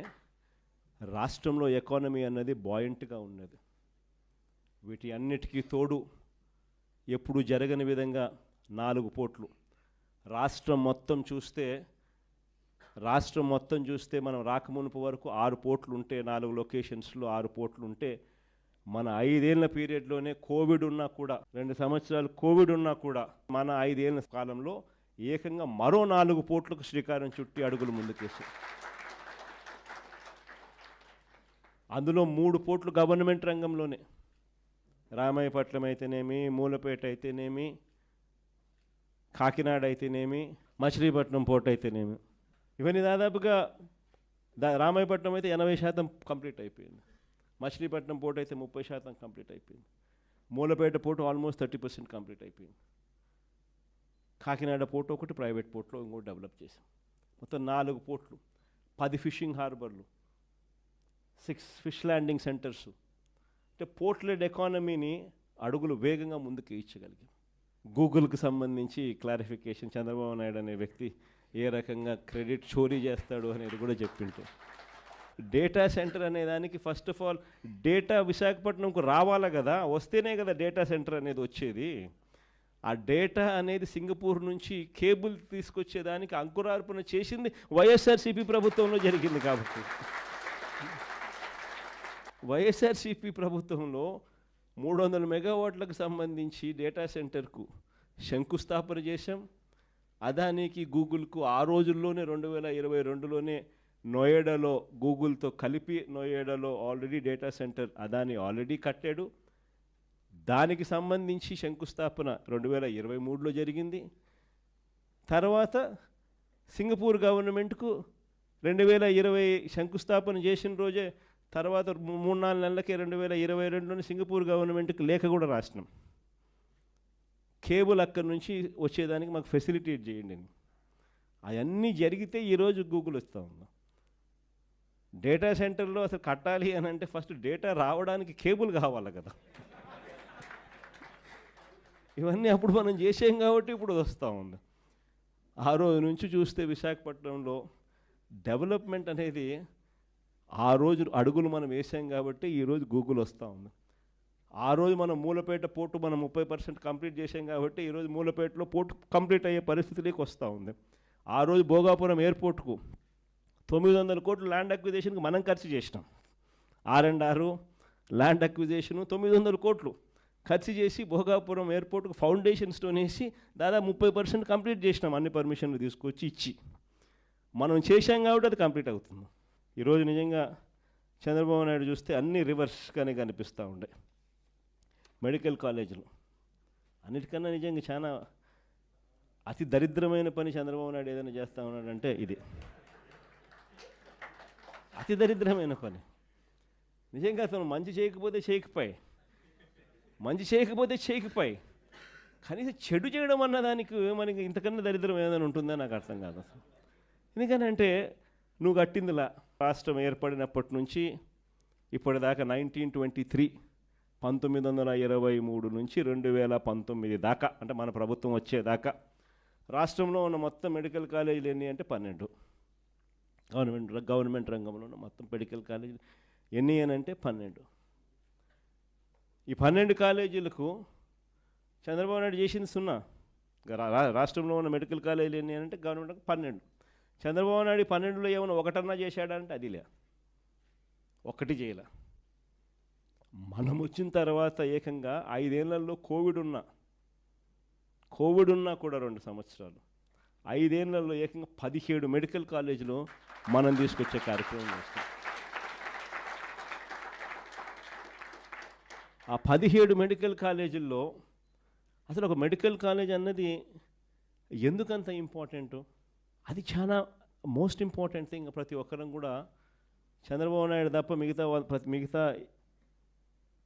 రాష్ట్రంలో ఎకానమీ అన్నది బాయింట్గా ఉన్నది. వీటి అన్నిటికీ తోడు ఎప్పుడు జరగని విధంగా 4 పోర్ట్లు రాష్ట్రం మొత్తం చూస్తే మనం రాకమునుపు వరకు 6 పోర్ట్లు ఉంటే, 4 లొకేషన్స్లో 6 పోర్ట్లు ఉంటే, మన 5 ఏళ్ల పీరియడ్లోనే కోవిడ్ ఉన్నా కూడా, 2 సంవత్సరాలు కోవిడ్ ఉన్నా కూడా, మన 5 ఏళ్ల కాలంలో ఏకంగా మరో 4 పోర్ట్లకు శ్రీకారం చుట్టి అడుగులు ముందుకేసి, అందులో 3 పోర్ట్లు గవర్నమెంట్ రంగంలోనే, రామాయపట్నం అయితేనేమి, మూలపేట అయితేనేమి, కాకినాడ అయితేనేమి, మచిలీపట్నం పోర్ట్ అయితేనేమి. ఇవన్నీ దాదాపుగా రామాయపట్నం అయితే 80% కంప్లీట్ అయిపోయింది, మచిలీపట్నం పోర్ట్ అయితే 30% కంప్లీట్ అయిపోయింది, మూలపేట పోర్టు ఆల్మోస్ట్ 30% కంప్లీట్ అయిపోయింది, కాకినాడ పోర్టు ఒకటి ప్రైవేట్ పోర్ట్లో ఇంకోటి డెవలప్ చేసాం. మొత్తం 4 పోర్ట్లు, 10 ఫిషింగ్ హార్బర్లు, 6 ఫిష్ ల్యాండింగ్ సెంటర్సు. అంటే పోర్ట్ లెడ్ ఎకానమీని అడుగులు వేగంగా ముందుకు ఇచ్చగలిగాం. గూగుల్కి సంబంధించి క్లారిఫికేషన్, చంద్రబాబు నాయుడు అనే వ్యక్తి ఏ రకంగా క్రెడిట్ చోరీ చేస్తాడు అనేది కూడా చెప్పింటే, డేటా సెంటర్ అనే దానికి ఫస్ట్ ఆఫ్ ఆల్ డేటా విశాఖపట్నంకు రావాలా కదా, వస్తేనే కదా డేటా సెంటర్ అనేది వచ్చేది. ఆ డేటా అనేది సింగపూర్ నుంచి కేబుల్ తీసుకొచ్చేదానికి అంకురార్పణ చేసింది వైఎస్ఆర్సీపీ ప్రభుత్వంలో జరిగింది. కాబట్టి వైఎస్ఆర్సీపీ ప్రభుత్వంలో 300 మెగావాట్లకు సంబంధించి డేటా సెంటర్కు శంకుస్థాపన చేశాం. అదానికి గూగుల్కు ఆ రోజుల్లోనే 2022లోనే నోయిడాలో గూగుల్తో కలిపి నోయిడాలో already data centre Adani already కట్టాడు. దానికి సంబంధించి శంకుస్థాపన 2023లో జరిగింది. తర్వాత సింగపూర్ గవర్నమెంట్కు 2020 శంకుస్థాపన చేసిన రోజే తర్వాత 3-4 నెలలకే 2022లోని సింగపూర్ గవర్నమెంట్కి లేఖ కూడా రాసినాం. కేబుల్ అక్కడి నుంచి వచ్చేదానికి మాకు ఫెసిలిటేట్ చేయండి అని. అవన్నీ జరిగితే ఈరోజు గూగుల్ వస్తూ ఉన్నాం. డేటా సెంటర్లో అసలు కట్టాలి అని అంటే ఫస్ట్ డేటా రావడానికి కేబుల్ కావాలి కదా. ఇవన్నీ అప్పుడు మనం చేసాం కాబట్టి ఇప్పుడు వస్తూ ఉంది. ఆ రోజు నుంచి చూస్తే విశాఖపట్నంలో డెవలప్మెంట్ అనేది ఆ రోజు అడుగులు మనం వేసాం కాబట్టి ఈరోజు గూగుల్ వస్తూ ఉంది. ఆ రోజు మనం మూలపేట పోర్టు మనం 30% కంప్లీట్ చేసాం కాబట్టి ఈరోజు మూలపేటలో పోర్టు కంప్లీట్ అయ్యే పరిస్థితిలోకి వస్తూ ఉంది. ఆ రోజు భోగాపురం ఎయిర్పోర్ట్కు 900 కోట్లు ల్యాండ్ అక్విజిషన్కి మనం ఖర్చు చేసినాం. R&R ల్యాండ్ అక్విజిషను 900 కోట్లు ఖర్చు చేసి భోగాపురం ఎయిర్పోర్ట్కు ఫౌండేషన్ స్టోన్ వేసి దాదాపు 30% కంప్లీట్ చేసినాం. అన్ని పర్మిషన్లు తీసుకొచ్చి ఇచ్చి మనం చేశాం కాబట్టి అది కంప్లీట్ అవుతుంది. ఈరోజు నిజంగా చంద్రబాబు నాయుడు చూస్తే అన్ని రివర్స్గానే కనిపిస్తూ ఉండే. మెడికల్ కాలేజీలు అన్నిటికన్నా నిజంగా చాలా అతి దరిద్రమైన పని చంద్రబాబు నాయుడు ఏదైనా చేస్తూ ఉన్నాడంటే ఇది అతి దరిద్రమైన పని. నిజంగా అతను మంచి చేయకపోతే చేయకపోయి కనీసం చెడు చేయడం అన్నదానికి మనకి ఇంతకన్నా దరిద్రం ఏదైనా ఉంటుందో నాకు అర్థం కాదు అసలు. ఎందుకనంటే నువ్వు కట్టిందిలా రాష్ట్రం ఏర్పడినప్పటి నుంచి ఇప్పటిదాకా 1923 1923 నుంచి 2019 దాకా అంటే మన ప్రభుత్వం వచ్చేదాకా రాష్ట్రంలో ఉన్న మొత్తం మెడికల్ కాలేజీలు ఎన్ని అంటే 12. గవర్నమెంట్ రంగంలో ఉన్న మొత్తం మెడికల్ కాలేజీలు ఎన్ని అని అంటే 12. ఈ 12 కాలేజీలకు చంద్రబాబు నాయుడు చేసింది 0. రాష్ట్రంలో ఉన్న మెడికల్ కాలేజీలు ఎన్ని అంటే గవర్నమెంట్ 12. చంద్రబాబు నాయుడు 12లో ఏమైనా ఒకటన్నా చేశాడంటే అది లే, ఒక్కటి చేయలే. మనం వచ్చిన తర్వాత ఏకంగా 5 ఏళ్లలో కోవిడ్ ఉన్నా కూడా 2 సంవత్సరాలు 5 ఏళ్లలో ఏకంగా 17 మెడికల్ కాలేజీలు మనం తీసుకొచ్చే కార్యక్రమం చేస్తాం. ఆ 17 మెడికల్ కాలేజీల్లో అసలు ఒక మెడికల్ కాలేజ్ అన్నది ఎందుకంత ఇంపార్టెంటు, అది చాలా మోస్ట్ ఇంపార్టెంట్ థింగ్. ప్రతి ఒక్కరం కూడా చంద్రబాబు నాయుడు తప్ప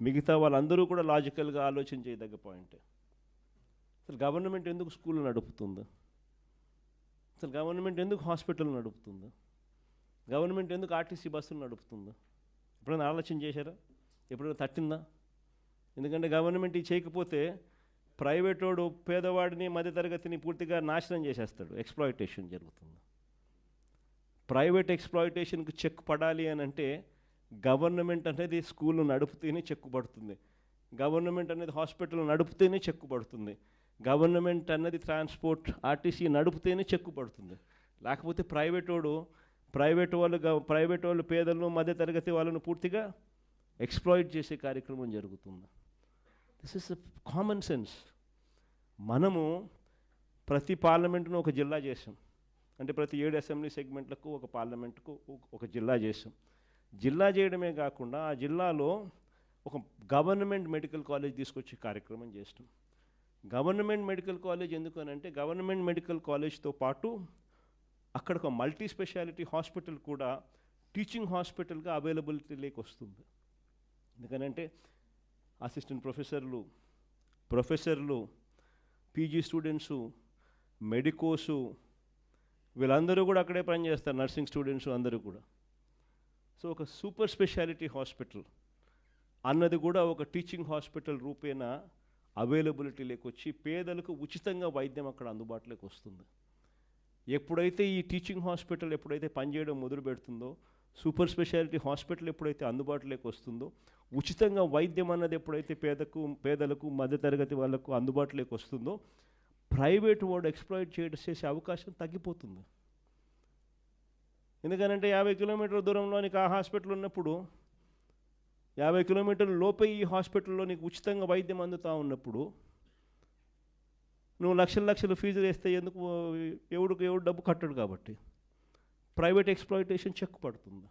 మిగతా వాళ్ళందరూ కూడా లాజికల్గా ఆలోచన చేయదగ్గ పాయింట్. అసలు గవర్నమెంట్ ఎందుకు స్కూళ్ళు నడుపుతుంది, అసలు గవర్నమెంట్ ఎందుకు హాస్పిటల్ నడుపుతుంది, గవర్నమెంట్ ఎందుకు ఆర్టీసీ బస్సులు నడుపుతుంది? ఎప్పుడైనా ఆలోచన చేశారా? ఎప్పుడైనా తట్టిందా? ఎందుకంటే గవర్నమెంట్ ఇది చేయకపోతే ప్రైవేట్ వాడు పేదవాడిని మధ్యతరగతిని పూర్తిగా నాశనం చేసేస్తాడు. ఎక్స్ప్లాయిటేషన్ జరుగుతుంది. ప్రైవేట్ ఎక్స్ప్లాయిటేషన్కి చెక్ పడాలి అని అంటే గవర్నమెంట్ అనేది స్కూళ్ళు నడుపుతేనే చెక్కు పడుతుంది, గవర్నమెంట్ అనేది హాస్పిటల్ నడుపుతేనే చెక్కు పడుతుంది, గవర్నమెంట్ అన్నది ట్రాన్స్పోర్ట్ ఆర్టీసీ నడుపుతేనే చెక్కు పడుతుంది. లేకపోతే ప్రైవేట్ వాళ్ళు పేదలను మధ్యతరగతి వాళ్ళను పూర్తిగా ఎక్స్ప్లాయిట్ చేసే కార్యక్రమం జరుగుతుంది. This is common sense. మనము ప్రతి పార్లమెంటును ఒక జిల్లా చేసాం, అంటే ప్రతి 7 అసెంబ్లీ సెగ్మెంట్లకు ఒక పార్లమెంటుకు ఒక జిల్లా చేసాం. జిల్లా చేయడమే కాకుండా ఆ జిల్లాలో ఒక గవర్నమెంట్ మెడికల్ కాలేజ్ తీసుకొచ్చే కార్యక్రమం చేస్తాం. గవర్నమెంట్ మెడికల్ కాలేజ్ ఎందుకు అని అంటే గవర్నమెంట్ మెడికల్ కాలేజ్తో పాటు అక్కడ ఒక మల్టీ స్పెషాలిటీ హాస్పిటల్ కూడా టీచింగ్ హాస్పిటల్గా అవైలబిలిటీలోకి వస్తుంది. ఎందుకనంటే అసిస్టెంట్ ప్రొఫెసర్లు పీజీ స్టూడెంట్సు మెడికోసు వీళ్ళందరూ కూడా అక్కడే పనిచేస్తారు, నర్సింగ్ స్టూడెంట్స్ అందరూ కూడా. సో ఒక సూపర్ స్పెషాలిటీ హాస్పిటల్ అన్నది కూడా ఒక టీచింగ్ హాస్పిటల్ రూపేణ అవైలబిలిటీలోకి వచ్చి పేదలకు ఉచితంగా వైద్యం అక్కడ అందుబాటులోకి వస్తుంది. ఎప్పుడైతే ఈ టీచింగ్ హాస్పిటల్ పనిచేయడం మొదలు పెడుతుందో సూపర్ స్పెషాలిటీ హాస్పిటల్ ఎప్పుడైతే అందుబాటులోకి వస్తుందో, ఉచితంగా వైద్యం అన్నది ఎప్పుడైతే పేదలకు మధ్యతరగతి వాళ్ళకు అందుబాటులోకి వస్తుందో, ప్రైవేట్ వాడు ఎక్స్‌ప్లాయిట్ చేసే అవకాశం తగ్గిపోతుంది. ఎందుకనంటే 50 కిలోమీటర్ల దూరంలో నీకు ఆ హాస్పిటల్ ఉన్నప్పుడు, 50 కిలోమీటర్ల లోపే ఈ హాస్పిటల్‌లో నీకు ఉచితంగా వైద్యం అందుతా ఉన్నప్పుడు, నువ్వు లక్షల ఫీజులు వేస్తే ఎందుకు? ఎవడు డబ్బు కట్టడు కాబట్టి ప్రైవేట్ ఎక్స్‌ప్లాయిటేషన్ చెక్ పడుతుంది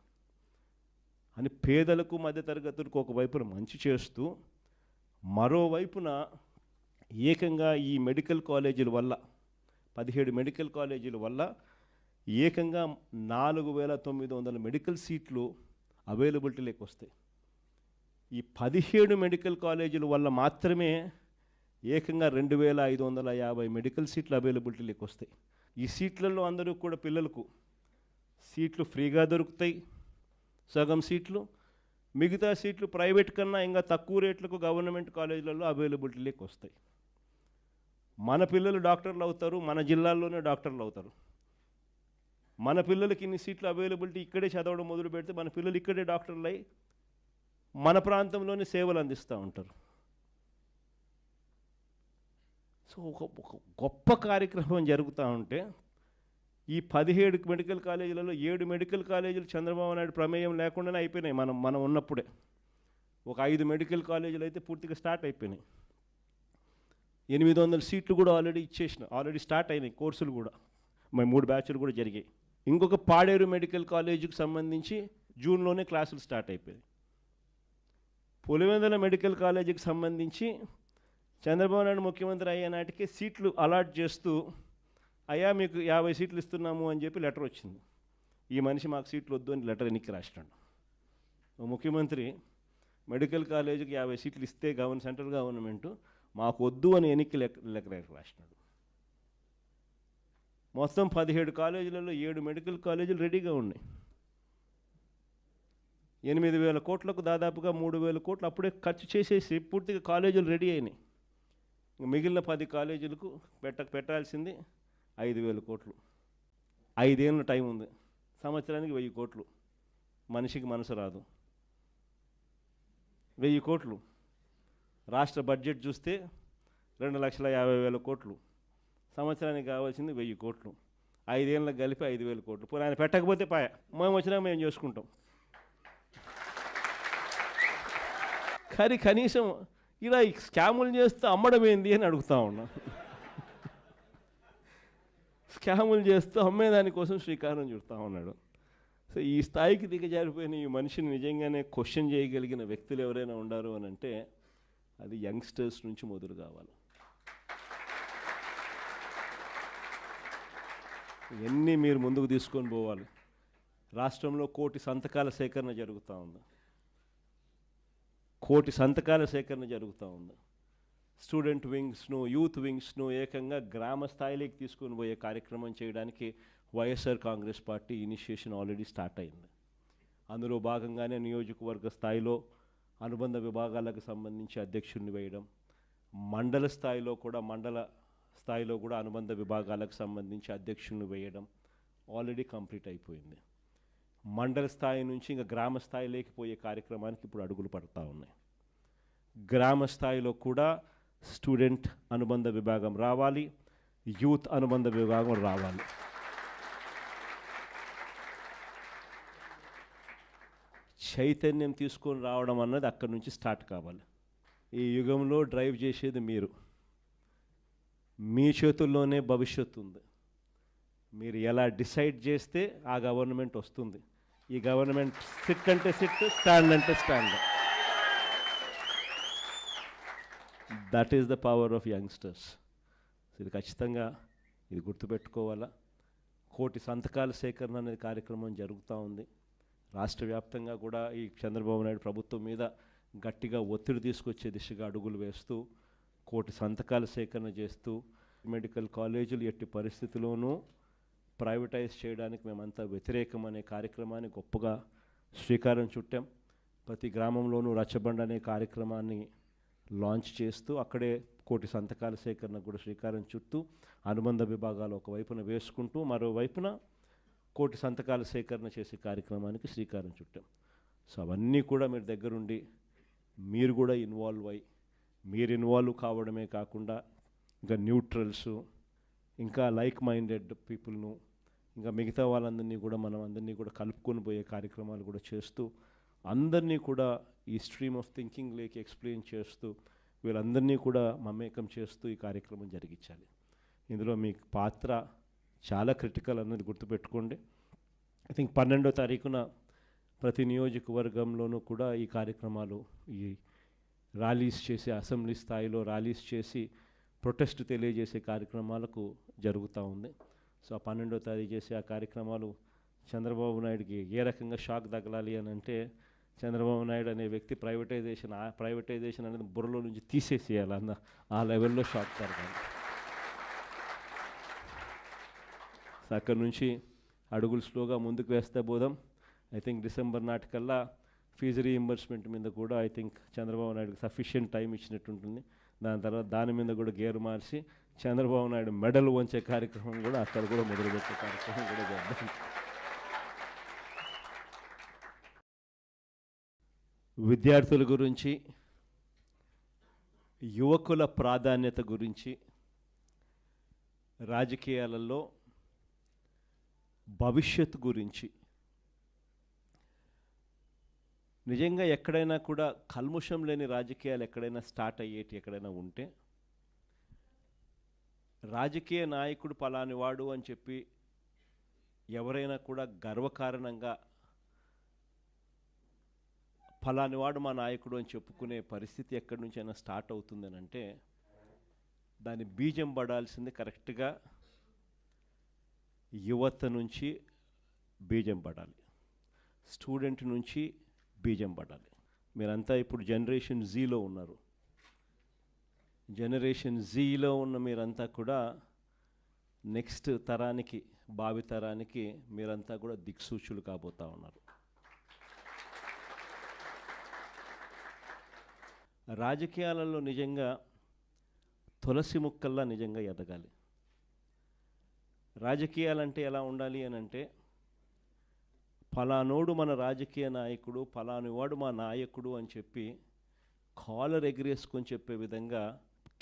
అని పేదలకు మధ్యతరగతులకు ఒకవైపున మంచి చేస్తూ, మరోవైపున ఏకంగా ఈ మెడికల్ కాలేజీల వల్ల 17 మెడికల్ కాలేజీల వల్ల ఏకంగా 4,900 మెడికల్ సీట్లు అవైలబిలిటీలోకి వస్తాయి. ఈ 17 మెడికల్ కాలేజీల వల్ల మాత్రమే ఏకంగా 2,550 మెడికల్ సీట్లు అవైలబిలిటీలోకి వస్తాయి. ఈ సీట్లలో అందరూ కూడా పిల్లలకు సీట్లు ఫ్రీగా దొరుకుతాయి, సగం సీట్లు. మిగతా సీట్లు ప్రైవేట్ కన్నా ఇంకా తక్కువ రేట్లకు గవర్నమెంట్ కాలేజీలలో అవైలబిలిటీలోకి వస్తాయి. మన పిల్లలు డాక్టర్లు అవుతారు, మన జిల్లాల్లోనే డాక్టర్లు అవుతారు. మన పిల్లలకి ఇన్ని సీట్లు అవైలబిలిటీ ఇక్కడే చదవడం మొదలు పెడితే మన పిల్లలు ఇక్కడే డాక్టర్లు అయి మన ప్రాంతంలోనే సేవలు అందిస్తూ ఉంటారు. సో ఒక గొప్ప కార్యక్రమం జరుగుతూ ఉంటే, ఈ 17 మెడికల్ కాలేజీలలో 7 మెడికల్ కాలేజీలు చంద్రబాబు నాయుడు ప్రమేయం లేకుండానే అయిపోయినాయి. మనం ఉన్నప్పుడే ఒక 5 మెడికల్ కాలేజీలు అయితే పూర్తిగా స్టార్ట్ అయిపోయినాయి. 800 సీట్లు కూడా ఆల్రెడీ స్టార్ట్ అయినాయి. కోర్సులు కూడా 3 బ్యాచ్లు కూడా జరిగాయి. ఇంకొక పాడేరు మెడికల్ కాలేజీకి సంబంధించి జూన్లోనే క్లాసులు స్టార్ట్ అయిపోయాయి. పులివెందుల మెడికల్ కాలేజీకి సంబంధించి చంద్రబాబు నాయుడు ముఖ్యమంత్రి అయ్యే నాటికి సీట్లు అలాట్ చేస్తూ, అయ్యా మీకు 50 సీట్లు ఇస్తున్నాము అని చెప్పి లెటర్ వచ్చింది. ఈ మనిషి మాకు సీట్లు వద్దు అని లెటర్ ఎన్నికి రాసినాడు. ముఖ్యమంత్రి మెడికల్ కాలేజీకి 50 సీట్లు ఇస్తే సెంట్రల్ గవర్నమెంటు మాకు వద్దు అని ఎన్నికలు లెక్క రాసినాడు. మొత్తం 17 కాలేజీలలో 7 మెడికల్ కాలేజీలు రెడీగా ఉన్నాయి. 8,000 కోట్లకు దాదాపుగా 3,000 కోట్లు అప్పుడే ఖర్చు చేసేసి పూర్తిగా కాలేజీలు రెడీ అయినాయి. మిగిలిన 10 కాలేజీలకు పెట్టాల్సింది 5,000 కోట్లు. 5 ఏళ్ళ టైం ఉంది. సంవత్సరానికి 1,000 కోట్లు. మనిషికి మనసు రాదు. 1,000 కోట్లు. రాష్ట్ర బడ్జెట్ చూస్తే 2,50,000 కోట్లు. సంవత్సరానికి కావాల్సింది 1,000 కోట్లు. 5 ఏళ్ళకి కలిపి 5,000 కోట్లు. పోనీ ఆయన పెట్టకపోతే మేము వచ్చినా మేము చేసుకుంటాం. కానీ కనీసం ఇలా స్కాములు చేస్తూ అమ్మడం ఏంది అని అడుగుతా ఉన్నా. స్కాములు చేస్తూ అమ్మేదానికోసం శ్రీకారం చుడతా ఉన్నాడు. సో ఈ స్థాయికి దిగజారిపోయిన ఈ మనిషిని నిజంగానే క్వశ్చన్ చేయగలిగిన వ్యక్తులు ఎవరైనా ఉండారు అని అంటే అది యంగ్స్టర్స్ నుంచి మొదలు కావాలి. ఎన్ని మీరు ముందుకు తీసుకొని పోవాలి. రాష్ట్రంలో 1,000,000 సంతకాల సేకరణ జరుగుతూ ఉంది. 1,000,000 సంతకాల సేకరణ జరుగుతూ ఉంది. స్టూడెంట్ వింగ్స్ను, యూత్ వింగ్స్ను ఏకంగా గ్రామ స్థాయిలోకి తీసుకొని పోయే కార్యక్రమం చేయడానికి YSR Congress party initiation already start అయింది. అందులో భాగంగానే నియోజకవర్గ స్థాయిలో అనుబంధ విభాగాలకు సంబంధించి అధ్యక్షుడిని వేయడం, మండల స్థాయిలో కూడా అనుబంధ విభాగాలకు సంబంధించి అధ్యక్షుడిని వేయడం ఆల్రెడీ కంప్లీట్ అయిపోయింది. మండల స్థాయి నుంచి ఇంకా గ్రామ స్థాయిలోకి పోయే కార్యక్రమానికి ఇప్పుడు అడుగులు పడుతూ ఉన్నాయి. గ్రామ స్థాయిలో కూడా స్టూడెంట్ అనుబంధ విభాగం రావాలి, యూత్ అనుబంధ విభాగం రావాలి. చైతన్యం తీసుకొని రావడం అన్నది అక్కడి నుంచి స్టార్ట్ కావాలి. ఈ యుగంలో డ్రైవ్ చేసేది మీరు. మీ చేతుల్లోనే భవిష్యత్తు ఉంది. మీరు ఎలా డిసైడ్ చేస్తే ఆ గవర్నమెంట్ వస్తుంది. ఈ గవర్నమెంట్ సిట్ అంటే సిట్, స్టాండ్ అంటే stand. That is the power of youngsters. ఇది ఖచ్చితంగా ఇది గుర్తుపెట్టుకోవాలా. 1,000,000 సంతకాల సేకరణ అనేది కార్యక్రమం జరుగుతూ ఉంది. రాష్ట్ర వ్యాప్తంగా కూడా ఈ చంద్రబాబు నాయుడు ప్రభుత్వం మీద గట్టిగా ఒత్తిడి తీసుకొచ్చే దిశగా అడుగులు వేస్తూ 1,000,000 సంతకాల సేకరణ చేస్తూ మెడికల్ కాలేజీలు ఎట్టి పరిస్థితుల్లోనూ ప్రైవేటైజ్ చేయడానికి మేమంతా వ్యతిరేకం అనే కార్యక్రమాన్ని గొప్పగా శ్రీకారం చుట్టాం. ప్రతి గ్రామంలోనూ రచ్చబండ అనే కార్యక్రమాన్ని లాంచ్ చేస్తూ అక్కడే 1,000,000 సంతకాల సేకరణ కూడా శ్రీకారం చుట్టూ అనుబంధ విభాగాలు ఒకవైపున వేసుకుంటూ మరోవైపున కోటి సంతకాల సేకరణ చేసే కార్యక్రమానికి శ్రీకారం చుట్టాం. సో అవన్నీ కూడా మీరు దగ్గరుండి మీరు కూడా ఇన్వాల్వ్ అయ్యి, మీరు ఇన్వాల్వ్ కావడమే కాకుండా ఇంకా న్యూట్రల్స్, ఇంకా లైక్ మైండెడ్ పీపుల్ను, ఇంకా మిగతా వాళ్ళందరినీ కూడా మనం అందరినీ కూడా కలుపుకొని పోయే కార్యక్రమాలు కూడా చేస్తూ, అందరినీ కూడా ఈ స్ట్రీమ్ ఆఫ్ థింకింగ్ లేకి ఎక్స్ప్లెయిన్ చేస్తూ, వీళ్ళందరినీ కూడా మమేకం చేస్తూ ఈ కార్యక్రమం జరిగించాలి. ఇందులో మీ పాత్ర చాలా క్రిటికల్ అన్నది గుర్తుపెట్టుకోండి. ఐ థింక్ 12వ తారీఖున ప్రతి నియోజకవర్గంలోనూ కూడా ఈ కార్యక్రమాలు, ఈ ర్యాలీస్ చేసి, అసెంబ్లీ స్థాయిలో ర్యాలీస్ చేసి ప్రొటెస్ట్ తెలియజేసే కార్యక్రమాలకు జరుగుతూ ఉంది. సో ఆ 12వ తారీఖు చేసే ఆ కార్యక్రమాలు చంద్రబాబు నాయుడుకి ఏ రకంగా షాక్ తగలాలి అని అంటే, చంద్రబాబు నాయుడు అనే వ్యక్తి ప్రైవేటైజేషన్ అనేది బుర్రలో నుంచి తీసేసేయాలన్న ఆ లెవెల్లో షాక్ తరగాలి. సో అక్కడి నుంచి అడుగులు స్లోగా ముందుకు వేస్తే పోదాం. ఐ థింక్ డిసెంబర్ నాటికల్లా ఫీజు రీఇంబర్స్మెంట్ మీద కూడా ఐ థింక్ చంద్రబాబు నాయుడుకి సఫిషియెంట్ టైం ఇచ్చినట్టు ఉంటుంది. దాని తర్వాత దాని మీద కూడా గేరు మార్చి చంద్రబాబు నాయుడు మెడల్ వంచే కార్యక్రమం కూడా అక్కడ కూడా మొదలుపెట్టే కార్యక్రమం కూడా చేద్దాం. విద్యార్థుల గురించి, యువకుల ప్రాధాన్యత గురించి, రాజకీయాలలో భవిష్యత్తు గురించి నిజంగా ఎక్కడైనా కూడా కల్ముషం లేని రాజకీయాలు ఎక్కడైనా స్టార్ట్ అయ్యేటి ఎక్కడైనా ఉంటే, రాజకీయ నాయకుడు పలానివాడు అని చెప్పి ఎవరైనా కూడా గర్వకారణంగా ఫలానివాడు మా నాయకుడు అని చెప్పుకునే పరిస్థితి ఎక్కడి నుంచి అయినా స్టార్ట్ అవుతుందని అంటే, దాని బీజం పడాల్సింది కరెక్ట్గా యువత నుంచి బీజం పడాలి, స్టూడెంట్ నుంచి బీజం పడాలి. మీరంతా ఇప్పుడు జనరేషన్ జీలో ఉన్నారు. జనరేషన్ జీలో ఉన్న మీరంతా కూడా నెక్స్ట్ తరానికి, భావితరానికి మీరంతా కూడా దిక్సూచులు కాబోతూ ఉన్నారు. రాజకీయాలలో నిజంగా తులసి ముక్కల్లా నిజంగా ఎదగాలి. రాజకీయాలంటే ఎలా ఉండాలి అని అంటే, ఫలానోడు మన రాజకీయ నాయకుడు, ఫలానివాడు మా నాయకుడు అని చెప్పి కాలర్ ఎగిరేసుకొని చెప్పే విధంగా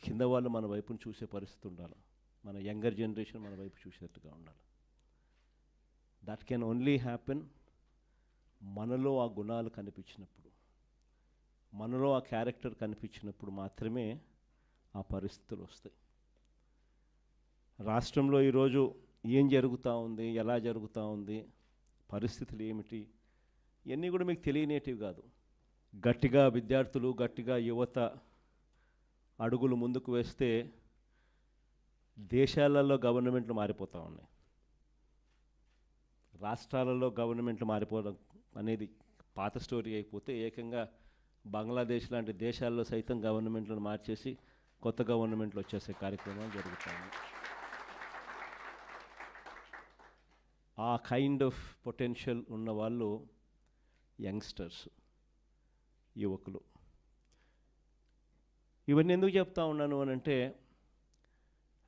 కింద వాళ్ళు మన వైపును చూసే పరిస్థితి ఉండాలి. మన యంగర్ జనరేషన్ మన వైపు చూసేట్టుగా ఉండాలి. దట్ కెన్ ఓన్లీ హ్యాపెన్ మనలో ఆ గుణాలు కనిపించినప్పుడు, మనలో ఆ క్యారెక్టర్ కనిపించినప్పుడు మాత్రమే ఆ పరిస్థితులు వస్తాయి. రాష్ట్రంలో ఈరోజు ఏం జరుగుతూ ఉంది, ఎలా జరుగుతూ ఉంది, పరిస్థితులు ఏమిటి, ఇవన్నీ కూడా మీకు తెలియనేటివి కాదు. గట్టిగా విద్యార్థులు, గట్టిగా యువత అడుగులు ముందుకు వేస్తే దేశాలలో గవర్నమెంట్లు మారిపోతూ ఉన్నాయి. రాష్ట్రాలలో గవర్నమెంట్లు మారిపోవడం అనేది పాత స్టోరీ అయిపోతే, ఏకంగా బంగ్లాదేశ్ లాంటి దేశాల్లో సైతం గవర్నమెంట్లను మార్చేసి కొత్త గవర్నమెంట్లు వచ్చేసే కార్యక్రమాలు జరుగుతాయి. ఆ కైండ్ ఆఫ్ పొటెన్షియల్ ఉన్న వాళ్ళు యంగ్స్టర్స్, యువకులు. ఇవన్నీ ఎందుకు చెప్తా ఉన్నాను అని అంటే,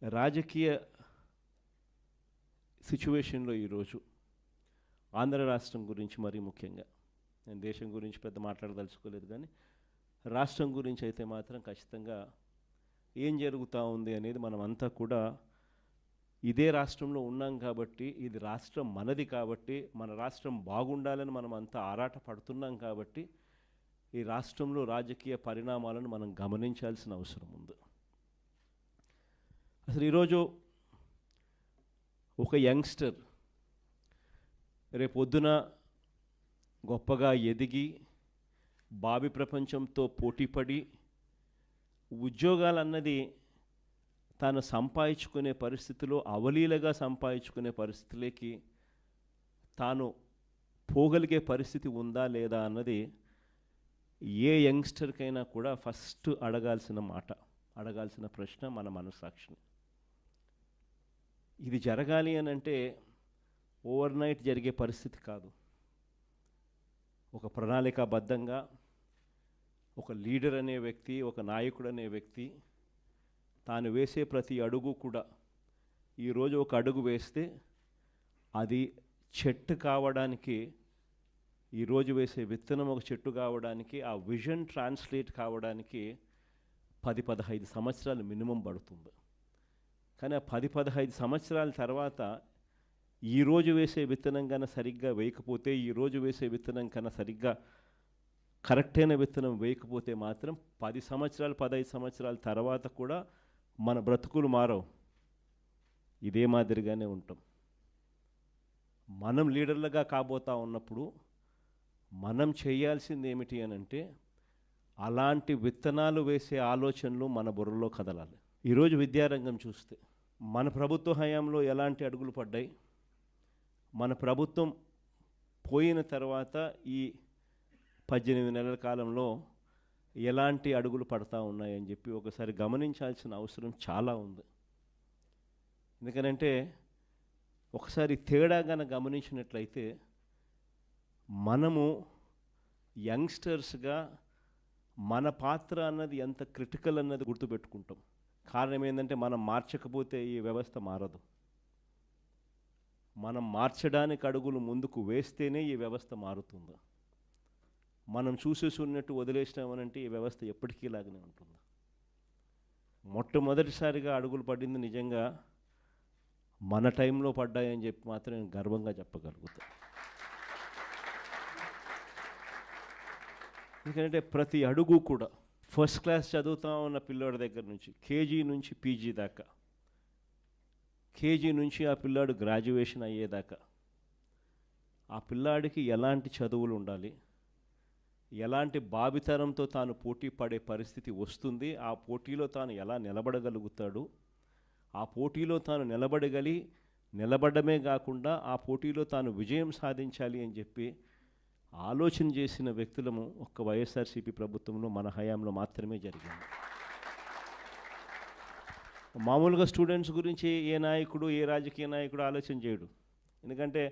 రాజకీయ సిచ్యువేషన్లో ఈరోజు ఆంధ్ర రాష్ట్రం గురించి మరీ ముఖ్యంగా, నేను దేశం గురించి పెద్ద మాట్లాడదలుచుకోలేదు, కానీ రాష్ట్రం గురించి అయితే మాత్రం ఖచ్చితంగా ఏం జరుగుతూ ఉంది అనేది మనం అంతా కూడా ఇదే రాష్ట్రంలో ఉన్నాం కాబట్టి, ఇది రాష్ట్రం మనది కాబట్టి, మన రాష్ట్రం బాగుండాలని మనం అంతా ఆరాట పడుతున్నాం కాబట్టి, ఈ రాష్ట్రంలో రాజకీయ పరిణామాలను మనం గమనించాల్సిన అవసరం ఉంది. అసలు ఈరోజు ఒక యంగ్స్టర్ రేపొద్దున గొప్పగా ఎదిగి భావి ప్రపంచంతో పోటీపడి ఉద్యోగాలన్నది తాను సంపాదించుకునే పరిస్థితిలో, అవలీలగా సంపాదించుకునే పరిస్థితిలోకి తాను పోగలిగే పరిస్థితి ఉందా లేదా అన్నది ఏ యంగ్స్టర్కైనా కూడా ఫస్ట్ అడగాల్సిన ప్రశ్న మన మనస్సాక్షిని. ఇది జరగాలి అని అంటే ఓవర్ నైట్ జరిగే పరిస్థితి కాదు. ఒక ప్రణాళికాబద్ధంగా ఒక లీడర్ అనే వ్యక్తి, ఒక నాయకుడు అనే వ్యక్తి తాను వేసే ప్రతి అడుగు కూడా, ఈరోజు ఒక అడుగు వేస్తే అది చెట్టు కావడానికి, ఈరోజు వేసే విత్తనం ఒక చెట్టు కావడానికి, ఆ విజన్ ట్రాన్స్లేట్ కావడానికి 10-15 సంవత్సరాలు మినిమం పడుతుంది. కానీ ఆ 10-15 సంవత్సరాల తర్వాత ఈరోజు వేసే విత్తనం కన్నా సరిగ్గా వేయకపోతే, ఈరోజు వేసే విత్తనం కన్నా సరిగ్గా కరెక్ట్ అయిన విత్తనం వేయకపోతే మాత్రం 10 సంవత్సరాలు 15 సంవత్సరాల తర్వాత కూడా మన బ్రతుకులు మారవు, ఇదే మాదిరిగానే ఉంటాం. మనం లీడర్లుగా కాబోతా ఉన్నప్పుడు మనం చేయాల్సింది ఏమిటి అని అంటే, అలాంటి విత్తనాలు వేసే ఆలోచనలు మన బుర్రలో కదలాలి. ఈరోజు విద్యారంగం చూస్తే మన ప్రభుత్వ హయాంలో ఎలాంటి అడుగులు పడ్డాయి, మన ప్రభుత్వం పోయిన తర్వాత ఈ 18 నెలల కాలంలో ఎలాంటి అడుగులు పడతా ఉన్నాయని చెప్పి ఒకసారి గమనించాల్సిన అవసరం చాలా ఉంది. ఎందుకనంటే ఒకసారి తేడా కనుక గమనించినట్లయితే, మనము యంగ్స్టర్స్గా మన పాత్ర అన్నది ఎంత క్రిటికల్ అన్నది గుర్తుపెట్టుకుంటాం. కారణం ఏంటంటే, మనం మార్చకపోతే ఈ వ్యవస్థ మారదు. మనం మార్చడానికి అడుగులు ముందుకు వేస్తేనే ఈ వ్యవస్థ మారుతుంది. మనం చూసేసి ఉన్నట్టు వదిలేసినామనంటే ఈ వ్యవస్థ ఎప్పటికీ ఇలాగనే ఉంటుంది. మొట్టమొదటిసారిగా అడుగులు పడింది నిజంగా మన టైంలో పడ్డాయని చెప్పి మాత్రం నేను గర్వంగా చెప్పగలుగుతాను. ఎందుకంటే ప్రతి అడుగు కూడా ఫస్ట్ క్లాస్ చదువుతా ఉన్న పిల్లాడి దగ్గర నుంచి, కేజీ నుంచి పీజీ దాకా, కేజీ నుంచి ఆ పిల్లాడు గ్రాడ్యుయేషన్ అయ్యేదాకా, ఆ పిల్లాడికి ఎలాంటి చదువులు ఉండాలి, ఎలాంటి భావితరంతో తాను పోటీ పడే పరిస్థితి వస్తుంది, ఆ పోటీలో తాను ఎలా నిలబడగలుగుతాడు, ఆ పోటీలో తాను నిలబడమే కాకుండా ఆ పోటీలో తాను విజయం సాధించాలి అని చెప్పి ఆలోచన చేసిన వ్యక్తులము ఒక్క వైఎస్ఆర్సీపీ ప్రభుత్వంలో మన హయాంలో మాత్రమే జరిగింది. మామూలుగా స్టూడెంట్స్ గురించి ఏ నాయకుడు, ఏ రాజకీయ నాయకుడు ఆలోచన చేయడు, ఎందుకంటే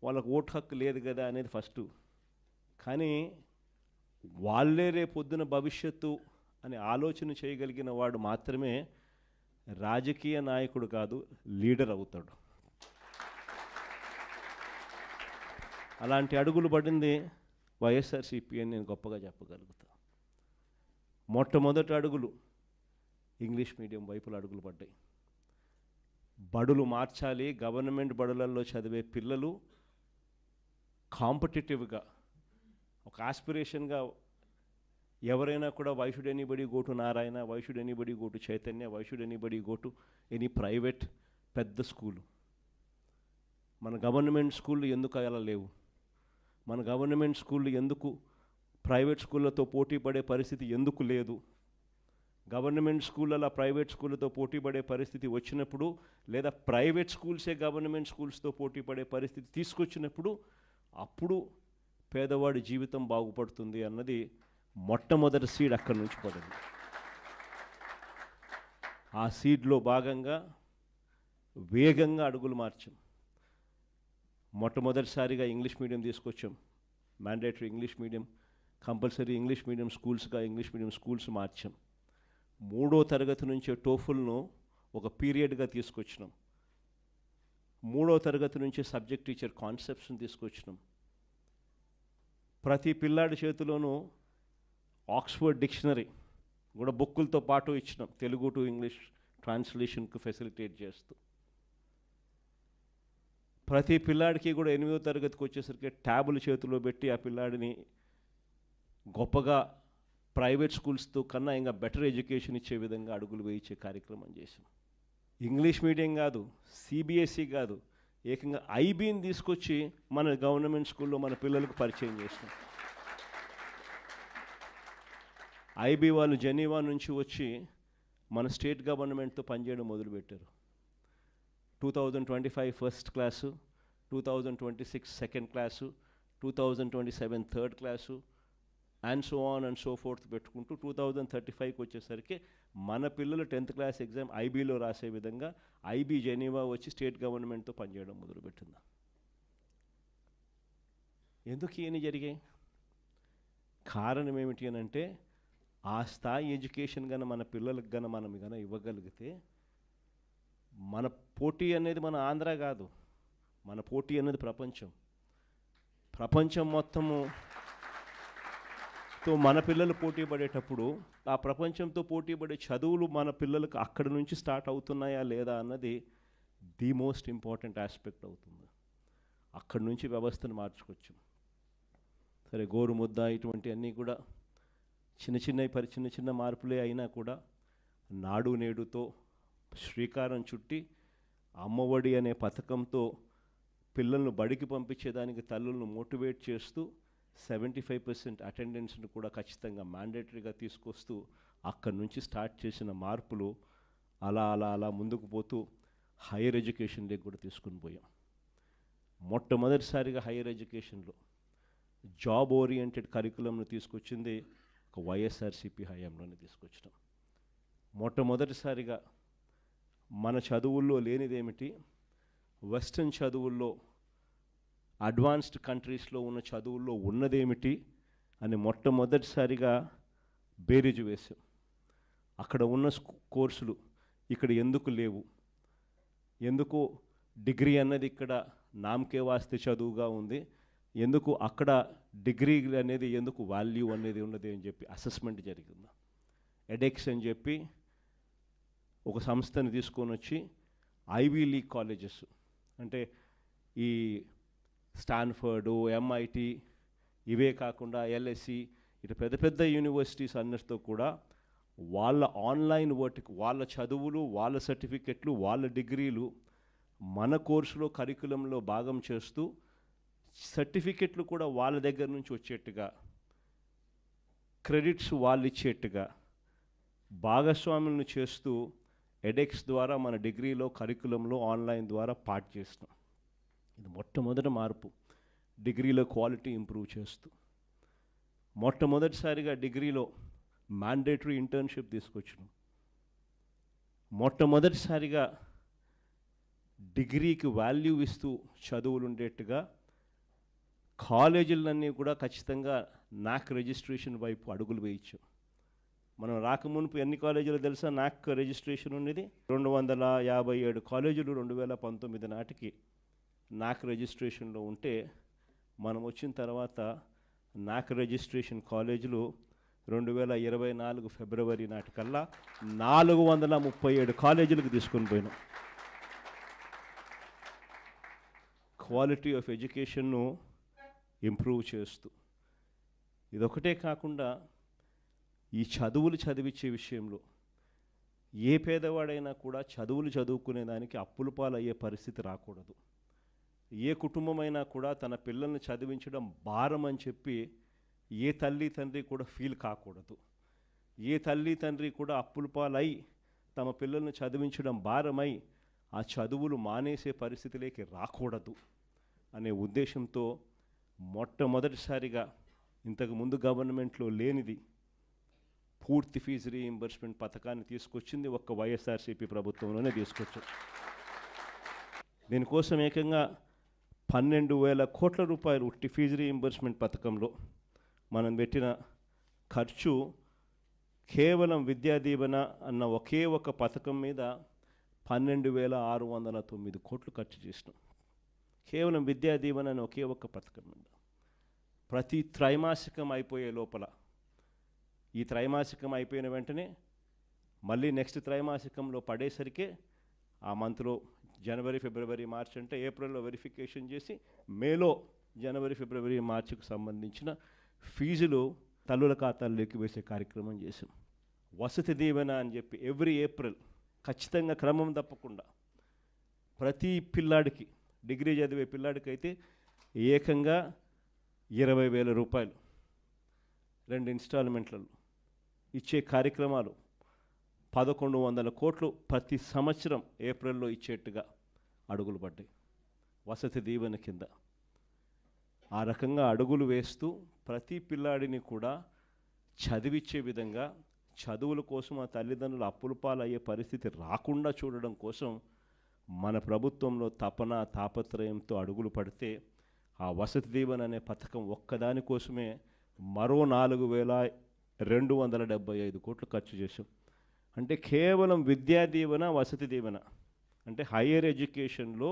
వాళ్ళకు ఓటు హక్కు లేదు కదా అనేది ఫస్ట్. కానీ వాళ్ళే రేపొద్దున భవిష్యత్తు అని ఆలోచన చేయగలిగిన వాడు మాత్రమే రాజకీయ నాయకుడు కాదు, లీడర్ అవుతాడు. అలాంటి అడుగులు పడింది వైఎస్ఆర్సీపీ అని నేను గొప్పగా చెప్పగలుగుతాను. మొట్టమొదటి అడుగులు ఇంగ్లీష్ మీడియం వైపులో అడుగులు పడ్డాయి. బడులు మార్చాలి, గవర్నమెంట్ బడులలో చదివే పిల్లలు కాంపిటేటివ్గా ఒక ఆస్పిరేషన్గా ఎవరైనా కూడా why should anybody go to Narayana, why should anybody go to Chaitanya, why should anybody go to any private పెద్ద స్కూలు. మన గవర్నమెంట్ స్కూళ్ళు ఎందుకు అలా లేవు, మన గవర్నమెంట్ స్కూళ్ళు ఎందుకు ప్రైవేట్ స్కూళ్ళతో పోటీ పడే పరిస్థితి ఎందుకు లేదు, గవర్నమెంట్ స్కూళ్ళలో ప్రైవేట్ స్కూళ్ళతో పోటీ పడే పరిస్థితి వచ్చినప్పుడు, లేదా ప్రైవేట్ స్కూల్సే గవర్నమెంట్ స్కూల్స్తో పోటీ పడే పరిస్థితి తీసుకొచ్చినప్పుడు అప్పుడు పేదవాడి జీవితం బాగుపడుతుంది అన్నది మొట్టమొదటి సీడ్ అక్కడి నుంచి పడింది. ఆ సీడ్లో భాగంగా వేగంగా అడుగులు మార్చాం. మొట్టమొదటిసారిగా ఇంగ్లీష్ మీడియం తీసుకొచ్చాం, mandatory English medium, compulsory English medium స్కూల్స్గా ఇంగ్లీష్ మీడియం స్కూల్స్ మార్చాం. 3వ తరగతి నుంచే టోఫుల్ను ఒక పీరియడ్గా తీసుకొచ్చినాం. 3వ తరగతి నుంచే సబ్జెక్ట్ టీచర్ కాన్సెప్ట్స్ని తీసుకొచ్చినాం. ప్రతి పిల్లాడి చేతిలోనూ ఆక్స్ఫర్డ్ డిక్షనరీ కూడా బుక్కులతో పాటు ఇచ్చినాం, తెలుగు టు ఇంగ్లీష్ ట్రాన్స్లేషన్కు ఫెసిలిటేట్ చేస్తూ. ప్రతి పిల్లాడికి కూడా 8వ తరగతికి వచ్చేసరికి ట్యాబులు చేతిలో పెట్టి ఆ పిల్లాడిని గొప్పగా ప్రైవేట్ స్కూల్స్తో కన్నా ఇంకా బెటర్ ఎడ్యుకేషన్ ఇచ్చే విధంగా అడుగులు వేయించే కార్యక్రమం చేసాం. ఇంగ్లీష్ మీడియం కాదు, సిబిఎస్ఈ కాదు, ఏకంగా ఐబీని తీసుకొచ్చి మన గవర్నమెంట్ స్కూల్లో మన పిల్లలకు పరిచయం చేసినాం. ఐబీ వాళ్ళు జెనీవా నుంచి వచ్చి మన స్టేట్ గవర్నమెంట్తో పనిచేయడం మొదలుపెట్టారు. 2025 first class, 2026 second class, 2027 third class, and so on and so fourth పెట్టుకుంటూ 2035కి వచ్చేసరికి మన పిల్లలు 10th క్లాస్ ఎగ్జామ్ ఐబీలో రాసే విధంగా ఐబీ జెనీవా వచ్చి స్టేట్ గవర్నమెంట్తో పనిచేయడం మొదలుపెట్టింది. ఎందుకు ఇవన్నీ జరిగాయి? కారణం ఏమిటి అని అంటే, ఆ స్థాయి ఎడ్యుకేషన్ కన్నా మన పిల్లలకు కన్నా మనం ఇవ్వగలిగితే, మన పోటీ అనేది మన ఆంధ్ర కాదు, మన పోటీ అన్నది ప్రపంచం మొత్తము తో మన పిల్లలు పోటీ పడేటప్పుడు ఆ ప్రపంచంతో పోటీ పడే చదువులు మన పిల్లలకు అక్కడి నుంచి స్టార్ట్ అవుతున్నాయా లేదా అన్నది ది మోస్ట్ ఇంపార్టెంట్ ఆస్పెక్ట్ అవుతుంది. అక్కడి నుంచి వ్యవస్థను మార్చుకోవచ్చు. సరే, గోరుముద్ద ఇటువంటి అన్నీ కూడా చిన్న చిన్న మార్పులే అయినా కూడా నాడు నేడుతో శ్రీకారం చుట్టి అమ్మఒడి అనే పథకంతో పిల్లలను బడికి పంపించేదానికి తల్లులను మోటివేట్ చేస్తూ 75% అటెండెన్స్ను కూడా ఖచ్చితంగా మ్యాండేటరీగా తీసుకొస్తూ అక్కడి నుంచి స్టార్ట్ చేసిన మార్పులు అలా ముందుకు పోతూ హైయర్ ఎడ్యుకేషన్లోకి కూడా తీసుకుని పోయాం. మొట్టమొదటిసారిగా హైయర్ ఎడ్యుకేషన్లో జాబ్ ఓరియంటెడ్ కరికులంను తీసుకొచ్చింది ఒక వైఎస్ఆర్సీపీ హయాంలోనే తీసుకొచ్చినాం. మొట్టమొదటిసారిగా మన చదువుల్లో లేనిదేమిటి, వెస్ట్రన్ చదువుల్లో అడ్వాన్స్డ్ కంట్రీస్లో ఉన్న చదువుల్లో ఉన్నదేమిటి అని మొట్టమొదటిసారిగా బేరీజు వేశాం. అక్కడ ఉన్న కోర్సులు ఇక్కడ ఎందుకు లేవు, ఎందుకు డిగ్రీ అన్నది ఇక్కడ నామకే వాస్తే చదువుగా ఉంది, ఎందుకు అక్కడ డిగ్రీ అనేది ఎందుకు వాల్యూ అనేది ఉన్నది అని చెప్పి అసెస్మెంట్ జరిగింది. ఎడెక్స్ అని చెప్పి ఒక సంస్థని తీసుకొని వచ్చి ఐవీ లీగ్ కాలేజెస్ అంటే ఈ స్టాన్ఫర్డు, ఎంఐటి, ఇవే కాకుండా ఎల్ఎస్సి ఇటు పెద్ద పెద్ద యూనివర్సిటీస్ అన్నిటితో కూడా వాళ్ళ ఆన్లైన్ వర్క్, వాళ్ళ చదువులు, వాళ్ళ సర్టిఫికెట్లు, వాళ్ళ డిగ్రీలు మన కోర్సులో కరికులంలో భాగం చేస్తూ సర్టిఫికెట్లు కూడా వాళ్ళ దగ్గర నుంచి వచ్చేట్టుగా, క్రెడిట్స్ వాళ్ళు ఇచ్చేట్టుగా భాగస్వాములను చేస్తూ ఎడెక్స్ ద్వారా మన డిగ్రీలో కరికులంలో ఆన్లైన్ ద్వారా పార్ట్ చేస్తున్నాం. ఇది మొట్టమొదటి మార్పు. డిగ్రీలో క్వాలిటీ ఇంప్రూవ్ చేస్తూ మొట్టమొదటిసారిగా డిగ్రీలో మ్యాండేటరీ ఇంటర్న్షిప్ తీసుకొచ్చినాం. మొట్టమొదటిసారిగా డిగ్రీకి వాల్యూ ఇస్తూ చదువులు ఉండేట్టుగా కాలేజీలన్నీ కూడా ఖచ్చితంగా నాక్ రిజిస్ట్రేషన్ వైపు అడుగులు వేయించాం. మనం రాకమునుపు ఎన్ని కాలేజీలు తెలుసా నాక్ రిజిస్ట్రేషన్ ఉండేది? 257 కాలేజీలు 2019 నాటికి నాక్ రిజిస్ట్రేషన్లో ఉంటే, మనం వచ్చిన తర్వాత నాక్ రిజిస్ట్రేషన్ కాలేజీలు 2024 ఫిబ్రవరి నాటికల్లా 437 కాలేజీలకు తీసుకొని పోయినాం. క్వాలిటీ ఆఫ్ ఎడ్యుకేషన్ను ఇంప్రూవ్ చేస్తూ, ఇదొకటే కాకుండా ఈ చదువులు చదివించే విషయంలో ఏ పేదవాడైనా కూడా చదువులు చదువుకునేదానికి అప్పుల పాలయ్యే పరిస్థితి రాకూడదు. ఏ కుటుంబమైనా కూడా తన పిల్లల్ని చదివించడం భారం అని చెప్పి ఏ తల్లి తండ్రి కూడా ఫీల్ కాకూడదు. ఏ తల్లి తండ్రి కూడా అప్పుల పాలై తమ పిల్లల్ని చదివించడం భారమై ఆ చదువులు మానేసే పరిస్థితిలోకి రాకూడదు అనే ఉద్దేశంతో మొట్టమొదటిసారిగా ఇంతకుముందు గవర్నమెంట్లో లేనిది పూర్తి ఫీజు రీయింబర్స్మెంట్ పథకాన్ని తీసుకొచ్చింది ఒక్క వైఎస్ఆర్సీపీ ప్రభుత్వంలోనే తీసుకొచ్చారు. దీనికోసం ఏకంగా 12,000 కోట్ల రూపాయలు ఉట్టి ఫీజు రీయింబర్స్మెంట్ పథకంలో మనం పెట్టిన ఖర్చు కేవలం విద్యా దీవెన అన్న ఒకే ఒక పథకం మీద 12,609 కోట్లు ఖర్చు చేసినాం. కేవలం విద్యా దీవెన అని ఒకే ఒక్క పథకం మీద. ప్రతి త్రైమాసికం అయిపోయే లోపల, ఈ త్రైమాసికం అయిపోయిన వెంటనే మళ్ళీ నెక్స్ట్ త్రైమాసికంలో పడేసరికే ఆ మంత్లో జనవరి, ఫిబ్రవరి, మార్చ్ అంటే ఏప్రిల్లో వెరిఫికేషన్ చేసి మేలో జనవరి, ఫిబ్రవరి, మార్చికి సంబంధించిన ఫీజులు తల్లుల ఖాతాల్లోకి వేసే కార్యక్రమం చేసాం. వసతి దీవెన అని చెప్పి ఎవ్రీ ఏప్రిల్ ఖచ్చితంగా క్రమం తప్పకుండా ప్రతి పిల్లాడికి, డిగ్రీ చదివే పిల్లాడికి అయితే ఏకంగా 20,000 రూపాయలు 2 ఇన్స్టాల్మెంట్లలో ఇచ్చే కార్యక్రమాలు 1,100 కోట్లు ప్రతి సంవత్సరం ఏప్రిల్లో ఇచ్చేట్టుగా అడుగులు పడ్డాయి వసతి దీవెన కింద. ఆ రకంగా అడుగులు వేస్తూ ప్రతి పిల్లాడిని కూడా చదివించే విధంగా, చదువుల కోసం ఆ తల్లిదండ్రులు అప్పుల పాలయ్యే పరిస్థితి రాకుండా చూడడం కోసం మన ప్రభుత్వంలో తపన తాపత్రయంతో అడుగులు పడితే ఆ వసతి దీవెన అనే పథకం ఒక్కదాని కోసమే మరో 4,275 కోట్లు ఖర్చు చేశాం. అంటే కేవలం విద్యా దీవెన, వసతి దీవెన అంటే హయ్యర్ ఎడ్యుకేషన్లో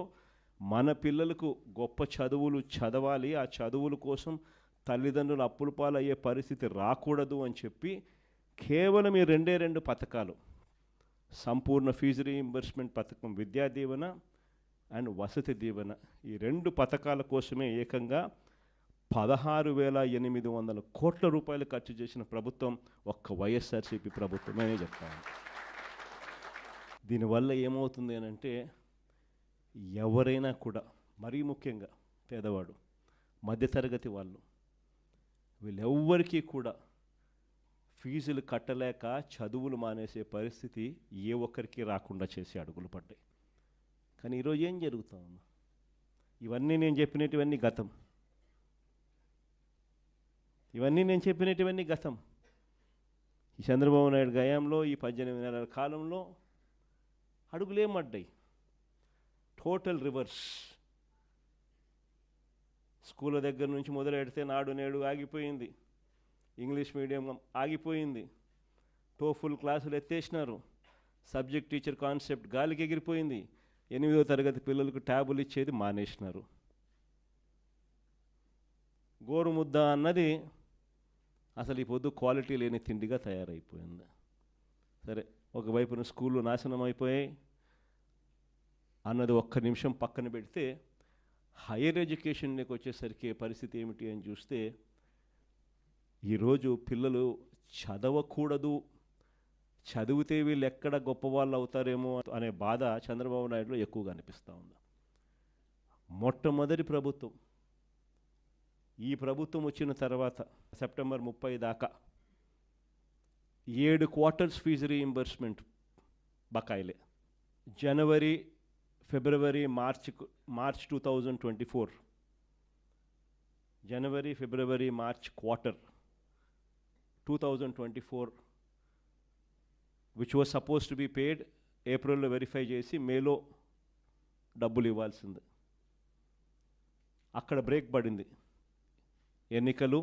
మన పిల్లలకు గొప్ప చదువులు చదవాలి, ఆ చదువుల కోసం తల్లిదండ్రులు అప్పుల పాలయ్యే పరిస్థితి రాకూడదు అని చెప్పి కేవలం ఈ రెండు పథకాలు, సంపూర్ణ ఫీజు రీయింబర్స్మెంట్ పథకం, విద్యా దీవెన అండ్ వసతి దీవెన, ఈ 2 పథకాల కోసమే ఏకంగా 16,800 కోట్ల రూపాయలు ఖర్చు చేసిన ప్రభుత్వం ఒక్క వైఎస్ఆర్సీపీ ప్రభుత్వమే చెప్తాను. దీనివల్ల ఏమవుతుంది అని అంటే, ఎవరైనా కూడా, మరీ ముఖ్యంగా పేదవాడు, మధ్యతరగతి వాళ్ళు, వీళ్ళెవ్వరికీ కూడా ఫీజులు కట్టలేక చదువులు మానేసే పరిస్థితి ఏ ఒక్కరికి రాకుండా చేసే అడుగులు పడ్డాయి. కానీ ఈరోజు ఏం జరుగుతా ఉంది? ఇవన్నీ నేను చెప్పినటువన్నీ గతం. ఈ చంద్రబాబు నాయుడు గయాంలో, ఈ 18 నెలల కాలంలో అడుగులేమడ్డాయి. Total reverse. స్కూళ్ళ దగ్గర నుంచి మొదలెడితే నాడు నేడు ఆగిపోయింది, ఇంగ్లీష్ మీడియం ఆగిపోయింది, టోఫుల్ క్లాసులు ఎత్తేసినారు, సబ్జెక్ట్ టీచర్ కాన్సెప్ట్ గాలికి ఎగిరిపోయింది, 8వ తరగతి పిల్లలకు ట్యాబులు ఇచ్చేది మానేసినారు. గోరుముద్ద అన్నది అసలు ఈ పొద్దు క్వాలిటీ లేని తిండిగా తయారైపోయింది. సరే, ఒకవైపున స్కూళ్ళు నాశనం అయిపోయాయి అన్నది ఒక్క నిమిషం పక్కన పెడితే, హైయర్ ఎడ్యుకేషన్కి వచ్చేసరికి పరిస్థితి ఏమిటి అని చూస్తే, ఈరోజు పిల్లలు చదవకూడదు, చదివితే వీళ్ళు ఎక్కడ గొప్పవాళ్ళు అవుతారేమో అనే బాధ చంద్రబాబు నాయుడులో ఎక్కువగా అనిపిస్తూ ఉంది. మొట్టమొదటి ప్రభుత్వం, ఈ ప్రభుత్వం వచ్చిన తర్వాత సెప్టెంబర్ 30 దాకా 7 క్వార్టర్స్ ఫీజు రీయింబర్స్మెంట్ బకాయిలే. జనవరి, ఫిబ్రవరి, మార్చ్ 2024, జనవరి, ఫిబ్రవరి, March quarter 2024, which was suppose to be paid, ఏప్రిల్లో వెరిఫై చేసి మేలో డబ్బులు ఇవ్వాల్సింది. అక్కడ బ్రేక్ పడింది. ఎన్నికలు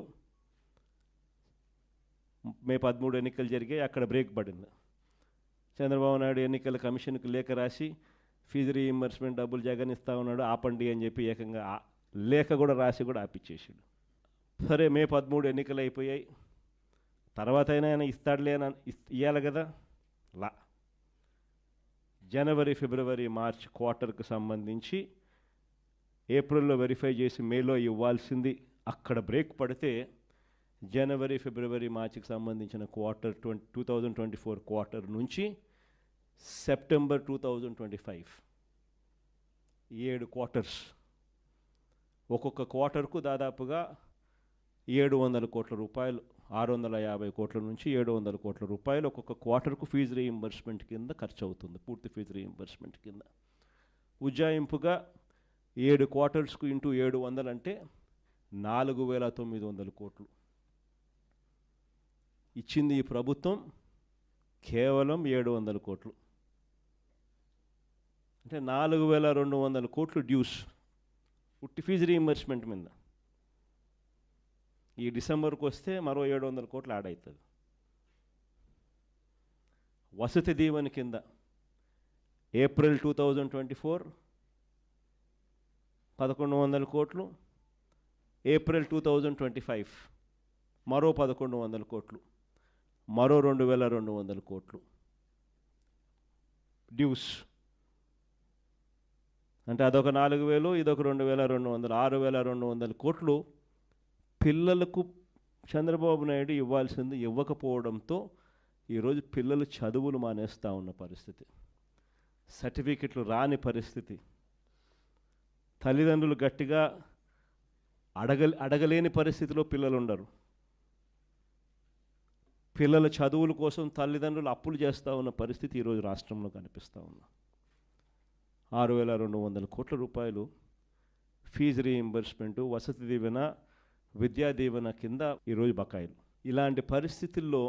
మే 13 ఎన్నికలు జరిగాయి, అక్కడ బ్రేక్ పడింది. చంద్రబాబు నాయుడు ఎన్నికల కమిషన్కి లేఖ రాసి ఫీజు రీయింబర్స్మెంట్ డబ్బులు జగన్ ఇస్తా ఉన్నాడు, ఆపండి అని చెప్పి ఏకంగా లేఖ కూడా రాసి కూడా ఆపిచ్చేసాడు. సరే, మే 13 ఎన్నికలు అయిపోయాయి, తర్వాత అయినా ఆయన ఇస్తాడులే అని ఇవ్వాలి కదా. జనవరి, ఫిబ్రవరి, మార్చ్ క్వార్టర్కు సంబంధించి ఏప్రిల్లో వెరిఫై చేసి మేలో ఇవ్వాల్సింది, అక్కడ బ్రేక్ పడితే జనవరి, ఫిబ్రవరి, మార్చికి సంబంధించిన క్వార్టర్ 2024 క్వార్టర్ నుంచి సెప్టెంబర్ 2025 7 క్వార్టర్స్, ఒక్కొక్క క్వార్టర్కు దాదాపుగా 700 కోట్ల రూపాయలు, 650 కోట్ల నుంచి 700 కోట్ల రూపాయలు ఒక్కొక్క క్వార్టర్కు ఫీజు రీయింబర్స్మెంట్ కింద ఖర్చు అవుతుంది, పూర్తి ఫీజు రీయింబర్స్మెంట్ కింద. ఉజ్జాయింపుగా 7 క్వార్టర్స్కు ఇంటూ 700 అంటే 4,900 కోట్లు ఇచ్చింది ఈ ప్రభుత్వం. కేవలం 700 కోట్లు అంటే 4,200 కోట్లు డ్యూస్ ఉట్టి ఫీజు రీయింబర్స్మెంట్ మీద. ఈ డిసెంబర్కి వస్తే మరో 700 కోట్లు యాడ్ అవుతుంది. వసతి దీవెన కింద ఏప్రిల్ 2024 1,100 కోట్లు, ఏప్రిల్ 2025 మరో 1,100 కోట్లు, మరో 2,200 కోట్లు డ్యూస్. అంటే అదొక 4,000, ఇదొక 2,200, 6,200 కోట్లు పిల్లలకు చంద్రబాబు నాయుడు ఇవ్వాల్సింది ఇవ్వకపోవడంతో ఈరోజు పిల్లలు చదువులు మానేస్తూ ఉన్న పరిస్థితి, సర్టిఫికెట్లు రాని పరిస్థితి, తల్లిదండ్రులు గట్టిగా అడగలేని పరిస్థితిలో పిల్లలు ఉండరు. పిల్లల చదువుల కోసం తల్లిదండ్రులు అప్పులు చేస్తూ ఉన్న పరిస్థితి ఈరోజు రాష్ట్రంలో కనిపిస్తూ ఉంది. 6,200 కోట్ల రూపాయలు ఫీజు రీయింబర్స్మెంటు, వసతి దీవెన, విద్యా దీవెన కింద ఈరోజు బకాయిలు. ఇలాంటి పరిస్థితుల్లో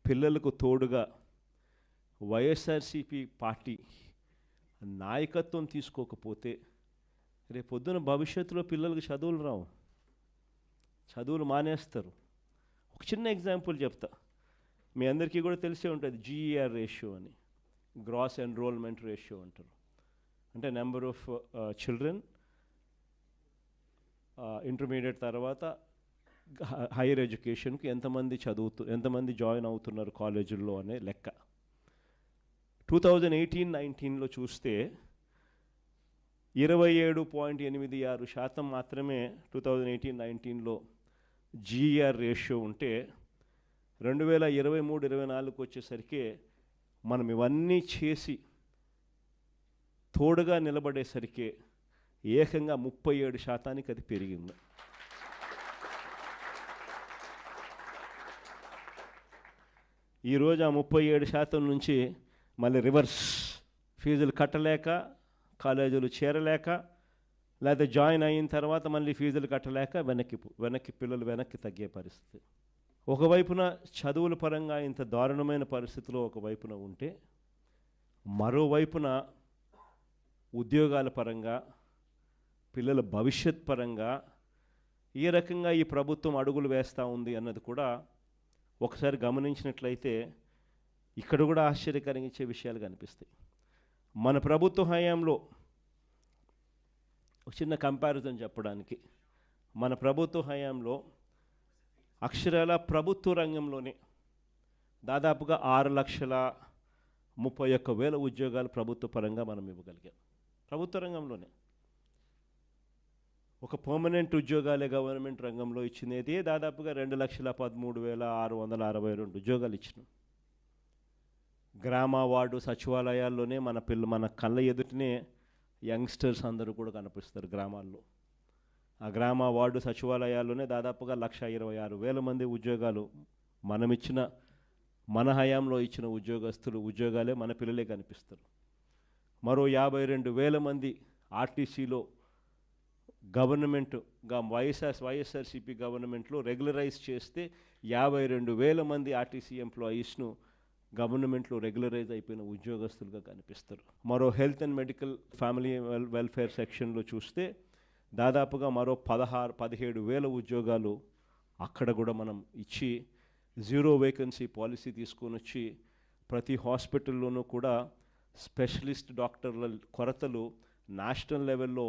పిల్లలకు తోడుగా వైఎస్ఆర్సీపీ పార్టీ నాయకత్వం తీసుకోకపోతే రేపొద్దున భవిష్యత్తులో పిల్లలకు చదువులు రావు, చదువులు మానేస్తారు. ఒక చిన్న ఎగ్జాంపుల్ చెప్తా, మీ అందరికీ కూడా తెలిసే ఉంటుంది, GER రేషియో అని, గ్రాస్ ఎన్రోల్మెంట్ రేషియో అంటారు. అంటే నెంబర్ ఆఫ్ చిల్డ్రన్ ఇంటర్మీడియట్ తర్వాత హైయర్ ఎడ్యుకేషన్కి ఎంతమంది జాయిన్ అవుతున్నారు కాలేజీల్లో అనే లెక్క. 2018-19లో చూస్తే 27.86% మాత్రమే 2018-19లో జీఈఆర్ రేషియో ఉంటే 2023-24కి వచ్చేసరికి మనం ఇవన్నీ చేసి తోడుగా నిలబడేసరికి ఏకంగా 37% అది పెరిగింది. ఈరోజు ఆ 37% నుంచి మళ్ళీ రివర్స్, ఫీజులు కట్టలేక కాలేజీలు చేరలేక, లేకపోతే జాయిన్ అయిన తర్వాత మళ్ళీ ఫీజులు కట్టలేక పిల్లలు వెనక్కి తగ్గే పరిస్థితి. ఒకవైపున చదువుల పరంగా ఇంత దారుణమైన పరిస్థితిలో ఒకవైపున ఉంటే, మరోవైపున ఉద్యోగాల పరంగా, పిల్లల భవిష్యత్ పరంగా ఏ రకంగా ఈ ప్రభుత్వం అడుగులు వేస్తూ ఉంది అన్నది కూడా ఒకసారి గమనించినట్లయితే ఇక్కడ కూడా ఆశ్చర్యకరంగా విషయాలు కనిపిస్తాయి. మన ప్రభుత్వ హయాంలో ఒక చిన్న కంపారిజన్ చెప్పడానికి, మన ప్రభుత్వ హయాంలో అక్షరాల ప్రభుత్వ రంగంలోనే దాదాపుగా 6,31,000 ఉద్యోగాలు ప్రభుత్వ పరంగా మనం ఇవ్వగలిగాం. ప్రభుత్వ రంగంలోనే ఒక పర్మనెంట్ ఉద్యోగాలే గవర్నమెంట్ రంగంలో ఇచ్చినది దాదాపుగా 2,13,662 ఉద్యోగాలు ఇచ్చినాం. గ్రామ వార్డు సచివాలయాల్లోనే మన కళ్ళ ఎదుటనే యంగ్స్టర్స్ అందరూ కూడా కనిపిస్తారు గ్రామాల్లో. ఆ గ్రామ వార్డు సచివాలయాల్లోనే దాదాపుగా 1,26,000 మంది ఉద్యోగాలు మన హయాంలో ఇచ్చిన ఉద్యోగాలే మన పిల్లలే కనిపిస్తారు. మరో 52,000 మంది ఆర్టీసీలో గవర్నమెంట్గా వైఎస్ఆర్సీపీ గవర్నమెంట్లో రెగ్యులరైజ్ చేస్తే 52,000 మంది ఆర్టీసీ ఎంప్లాయీస్ను గవర్నమెంట్లో రెగ్యులరైజ్ అయిపోయిన ఉద్యోగస్తులుగా కనిపిస్తారు. మరో health and medical family welfare సెక్షన్లో చూస్తే దాదాపుగా మరో 17,000 ఉద్యోగాలు అక్కడ కూడా మనం ఇచ్చి జీరో వేకెన్సీ పాలసీ తీసుకొని వచ్చి ప్రతి హాస్పిటల్లోనూ కూడా స్పెషలిస్ట్ డాక్టర్ల కొరతలు నేషనల్ లెవెల్లో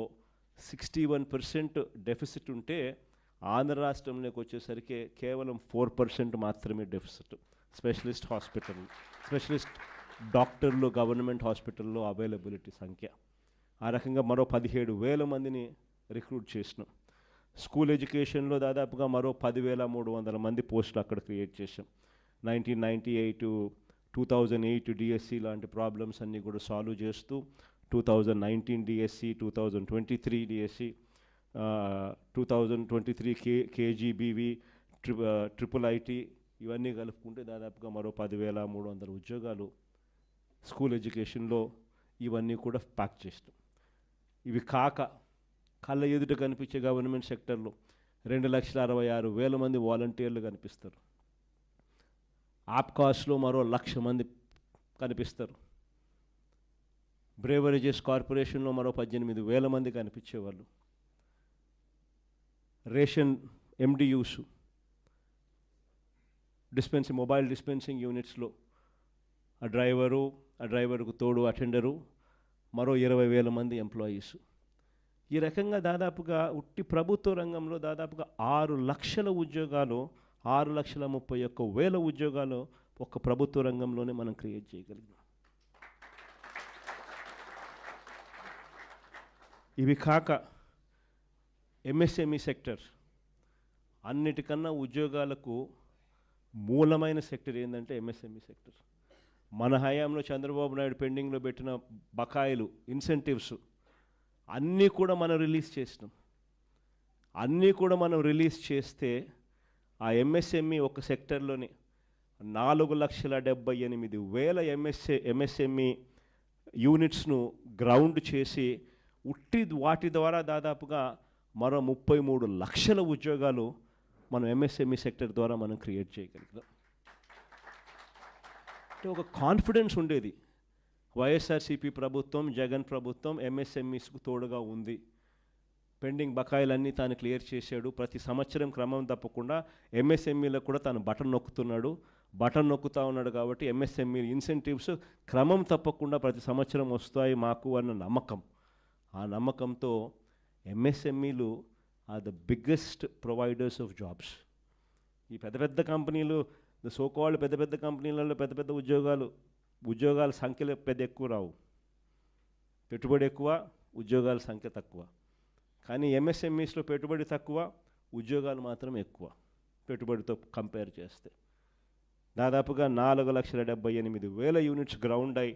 61% డెఫిసిట్ ఉంటే ఆంధ్ర రాష్ట్రంలోకి వచ్చేసరికి కేవలం 4% మాత్రమే డెఫిసిట్. స్పెషలిస్ట్ డాక్టర్లు గవర్నమెంట్ హాస్పిటల్లో అవైలబిలిటీ సంఖ్య. ఆ రకంగా మరో 17,000 మందిని రిక్రూట్ చేసినాం. స్కూల్ ఎడ్యుకేషన్లో దాదాపుగా మరో 10,300 మంది పోస్టులు అక్కడ క్రియేట్ చేసాం. 1998-2008 డిఎస్సి లాంటి ప్రాబ్లమ్స్ అన్నీ కూడా సాల్వ్ చేస్తూ 2019 DSC, 2023 DSC, 2023 KGBV, triple IT ఇవన్నీ కలుపుకుంటే దాదాపుగా మరో 10,300 ఉద్యోగాలు స్కూల్ ఎడ్యుకేషన్లో ఇవన్నీ కూడా ప్యాక్ చేస్తాం. ఇవి కాక కళ్ళ ఎదుట కనిపించే గవర్నమెంట్ సెక్టర్లో 2,66,000 మంది వాలంటీర్లు కనిపిస్తారు. ఆప్కాస్లో మరో 1,00,000 మంది కనిపిస్తారు. బ్రేవరేజెస్ కార్పొరేషన్లో మరో 18,000 మంది కనిపించేవాళ్ళు. రేషన్ ఎండియూస్, మొబైల్ డిస్పెన్సింగ్ యూనిట్స్లో ఆ డ్రైవరుకు తోడు అటెండరు మరో 20,000 మంది ఎంప్లాయీస్. ఈ రకంగా దాదాపుగా ఉట్టి ప్రభుత్వ రంగంలో దాదాపుగా 6 లక్షల ఉద్యోగాలు, 6,31,000 ఉద్యోగాలు ఒక ప్రభుత్వ రంగంలోనే మనం క్రియేట్ చేయగలిగాం. ఇవి కాక ఎంఎస్ఎంఈ సెక్టర్ అన్నిటికన్నా ఉద్యోగాలకు మూలమైన సెక్టర్ ఏంటంటే ఎంఎస్ఎంఈ సెక్టర్. మన హయాంలో చంద్రబాబు నాయుడు పెండింగ్లో పెట్టిన బకాయిలు, ఇన్సెంటివ్స్ అన్నీ కూడా మనం రిలీజ్ చేస్తే ఆ ఎంఎస్ఎంఈ ఒక సెక్టర్లోని 4,78,000 ఎంఎస్ఎంఈ యూనిట్స్ను గ్రౌండ్ చేసి వాటి ద్వారా దాదాపుగా మరో 33 లక్షల ఉద్యోగాలు మనం ఎంఎస్ఎంఈ సెక్టర్ ద్వారా మనం క్రియేట్ చేయగలిగాం. అంటే ఒక కాన్ఫిడెన్స్ ఉండేది, వైఎస్ఆర్సీపీ ప్రభుత్వం, జగన్ ప్రభుత్వం ఎంఎస్ఎంఈస్కు తోడుగా ఉంది, పెండింగ్ బకాయిలన్నీ తాను క్లియర్ చేశాడు, ప్రతి సంవత్సరం క్రమం తప్పకుండా ఎంఎస్ఎంఈలకు కూడా తాను బటన్ నొక్కుతూ ఉన్నాడు కాబట్టి ఎంఎస్ఎంఈ ఇన్సెంటివ్స్ క్రమం తప్పకుండా ప్రతి సంవత్సరం వస్తాయి మాకు అన్న నమ్మకం, ఆ నమ్మకంతో ఎంఎస్ఎంఈలు are the biggest providers of jobs. ఈ పెద్ద పెద్ద కంపెనీలు, సోకాల్డ్ పెద్ద పెద్ద కంపెనీలలో పెద్ద పెద్ద ఉద్యోగాల సంఖ్యలు పెద్ద ఎక్కువ రావు. పెట్టుబడి ఎక్కువ, ఉద్యోగాల సంఖ్య తక్కువ. కానీ ఎంఎస్ఎంఈస్లో పెట్టుబడి తక్కువ, ఉద్యోగాలు మాత్రం ఎక్కువ పెట్టుబడితో కంపేర్ చేస్తే. దాదాపుగా 4,78,000 యూనిట్స్ గ్రౌండ్ అయి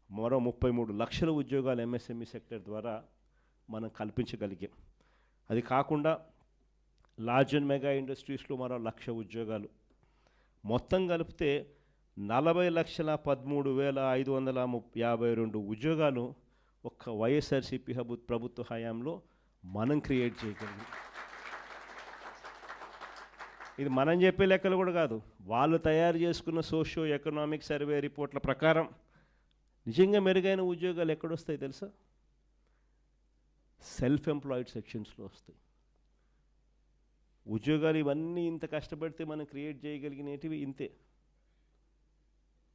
మరో 33 లక్షల ఉద్యోగాలు ఎంఎస్ఎంఈ సెక్టర్ ద్వారా మనం కల్పించగలిగాం. అది కాకుండా లార్జ్ అండ్ మెగా ఇండస్ట్రీస్లో మరో 1,00,000 ఉద్యోగాలు, మొత్తం కలిపితే 40,13,552 ఉద్యోగాలు ఒక్క వైఎస్ఆర్సీపీ ప్రభుత్వ హయాంలో మనం క్రియేట్ చేయగలిగాం. ఇది మనం చెప్పే లెక్కలు కూడా కాదు, వాళ్ళు తయారు చేసుకున్న సోషియో ఎకనామిక్ సర్వే రిపోర్ట్ల ప్రకారం నిజంగా మెరుగైన ఉద్యోగాలు ఎక్కడొస్తాయి తెలుసా? సెల్ఫ్ ఎంప్లాయిడ్ సెక్షన్స్లో వస్తాయి ఉద్యోగాలు. ఇవన్నీ ఇంత కష్టపడితే మనం క్రియేట్ చేయగలిగినవి ఇంతే.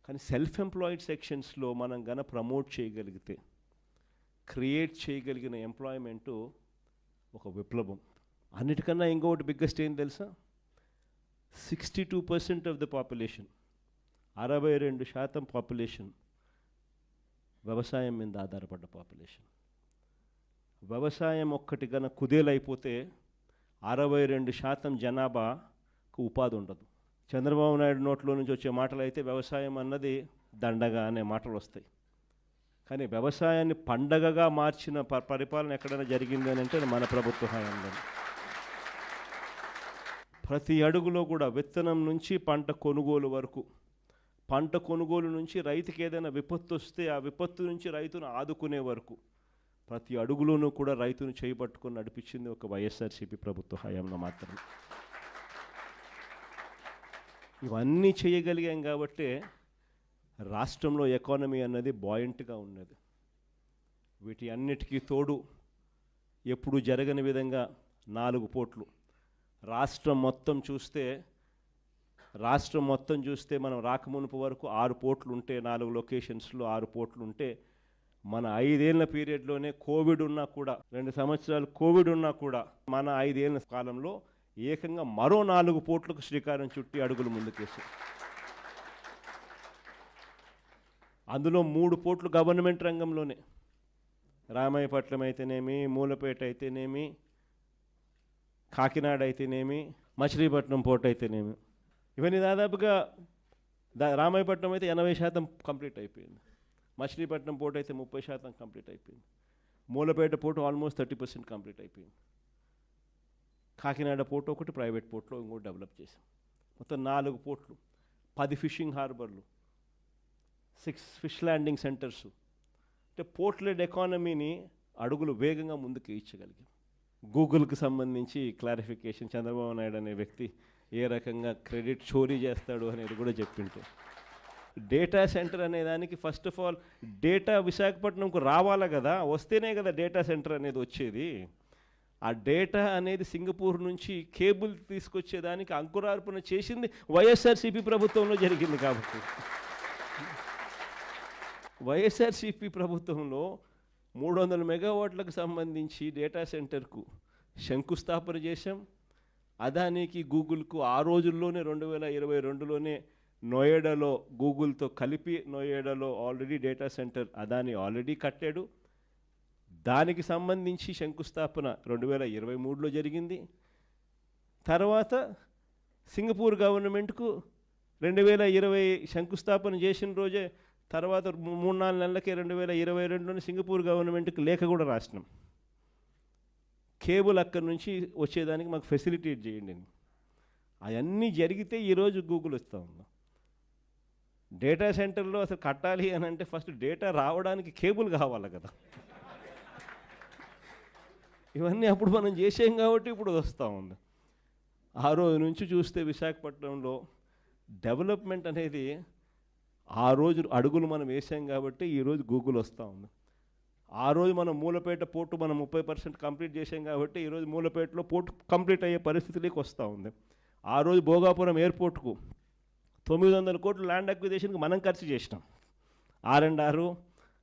కానీ సెల్ఫ్ ఎంప్లాయిడ్ సెక్షన్స్లో మనం ప్రమోట్ చేయగలిగితే, క్రియేట్ చేయగలిగిన ఎంప్లాయ్మెంటు ఒక విప్లవం. అన్నిటికన్నా ఇంకొకటి బిగ్గెస్ట్ ఏం తెలుసా? 62% ఆఫ్ ద పాపులేషన్, 62% పాపులేషన్ వ్యవసాయం మీద ఆధారపడ్డ పాపులేషన్. వ్యవసాయం ఒక్కటి కుదేలైపోతే 62% జనాభాకు ఉపాధి ఉండదు. చంద్రబాబు నాయుడు నోట్లో నుంచి వచ్చే మాటలు అయితే వ్యవసాయం అన్నది దండగా అనే మాటలు వస్తాయి. కానీ వ్యవసాయాన్ని పండగగా మార్చిన పరిపాలన ఎక్కడైనా జరిగింది అని అంటే మన ప్రభుత్వ హయాంలో. ప్రతి అడుగులో కూడా విత్తనం నుంచి పంట కొనుగోలు వరకు, పంట కొనుగోలు నుంచి రైతుకి ఏదైనా విపత్తు వస్తే ఆ విపత్తు నుంచి రైతును ఆదుకునే వరకు ప్రతి అడుగులోనూ కూడా రైతును చేయబట్టుకొని నడిపించింది ఒక వైఎస్ఆర్సీపీ ప్రభుత్వ హయాంలో మాత్రమే. ఇవన్నీ చేయగలిగాం కాబట్టే రాష్ట్రంలో ఎకానమీ అన్నది బాయింట్గా ఉన్నది. వీటి అన్నిటికీ తోడు ఎప్పుడు జరగని విధంగా 4 పోర్ట్లు రాష్ట్రం మొత్తం చూస్తే మనం రాకమునుపు వరకు 6 పోర్ట్లు ఉంటే, 4 లొకేషన్స్లో 6 పోర్ట్లు ఉంటే, మన 5 ఏళ్ల పీరియడ్లోనే కోవిడ్ ఉన్నా కూడా, 2 సంవత్సరాలు కోవిడ్ ఉన్నా కూడా, మన 5 ఏళ్ల కాలంలో ఏకంగా మరో 4 పోర్ట్లకు శ్రీకారం చుట్టి అడుగులు ముందుకేసి, అందులో 3 పోర్ట్లు గవర్నమెంట్ రంగంలోనే, రామాయపట్నం అయితేనేమి, మూలపేట అయితేనేమి, కాకినాడ అయితేనేమి, మచిలీపట్నం పోర్ట్ అయితేనేమి. ఇవన్నీ దాదాపుగా రామాయపట్నం అయితే 80% కంప్లీట్ అయిపోయింది, మచిలీపట్నం పోర్ట్ అయితే 30% కంప్లీట్ అయిపోయింది, మూలపేట పోర్టు ఆల్మోస్ట్ 30% కంప్లీట్ అయిపోయింది, కాకినాడ పోర్టు ఒకటి ప్రైవేట్ పోర్ట్లో ఇంకోటి డెవలప్ చేసాం. మొత్తం 4 పోర్ట్లు, 10 ఫిషింగ్ హార్బర్లు, 6 ఫిష్ ల్యాండింగ్ సెంటర్స్. అంటే పోర్ట్ లెడ్ ఎకానమీని అడుగులు వేగంగా ముందుకు ఇచ్చగలిగాం. గూగుల్కి సంబంధించి క్లారిఫికేషన్, చంద్రబాబు నాయుడు అనే వ్యక్తి ఏ రకంగా క్రెడిట్ చోరీ చేస్తాడు అనేది కూడా చెప్పింటే, డేటా సెంటర్ అనే దానికి ఫస్ట్ ఆఫ్ ఆల్ డేటా విశాఖపట్నంకు రావాలా కదా, వస్తేనే కదా డేటా సెంటర్ అనేది వచ్చేది. ఆ డేటా అనేది సింగపూర్ నుంచి కేబుల్ తీసుకొచ్చేదానికి అంకురార్పణ చేసింది వైఎస్ఆర్సీపీ ప్రభుత్వంలో జరిగింది. కాబట్టి వైఎస్ఆర్సీపీ ప్రభుత్వంలో 300 మెగావాట్లకు సంబంధించి డేటా సెంటర్కు శంకుస్థాపన చేశాం. అదానికి గూగుల్కు ఆ రోజుల్లోనే 2022లోనే నోయిడాలో గూగుల్తో కలిపి నోయిడాలో already data centre Adani already కట్టాడు. దానికి సంబంధించి శంకుస్థాపన 2023లో జరిగింది. తర్వాత సింగపూర్ గవర్నమెంట్కు 2020 శంకుస్థాపన చేసిన రోజే, తర్వాత 3-4 నెలలకే 2022లోనే సింగపూర్ గవర్నమెంట్కి లేఖ కూడా రాసినాం, కేబుల్ అక్కడి నుంచి వచ్చేదానికి మాకు ఫెసిలిటేట్ చేయండి అని. అవన్నీ జరిగితే ఈరోజు గూగుల్ వస్తూ ఉన్నాం. డేటా సెంటర్లో అసలు కట్టాలి అని అంటే ఫస్ట్ డేటా రావడానికి కేబుల్ కావాలి కదా. ఇవన్నీ అప్పుడు మనం చేసాం కాబట్టి ఇప్పుడు వస్తూ ఉంది. ఆ రోజు నుంచి చూస్తే విశాఖపట్నంలో డెవలప్మెంట్ అనేది ఆ రోజు అడుగులు మనం వేసాం కాబట్టి ఈరోజు గూగుల్ వస్తూ ఉంది. ఆ రోజు మనం మూలపేట పోర్టు మనం 30% కంప్లీట్ చేసాం కాబట్టి ఈరోజు మూలపేటలో పోర్టు కంప్లీట్ అయ్యే పరిస్థితిలోకి వస్తూ ఉంది. ఆ రోజు భోగాపురం ఎయిర్పోర్ట్కు 900 కోట్లు ల్యాండ్ అక్విజిషన్కి మనం ఖర్చు చేసినాం. R&R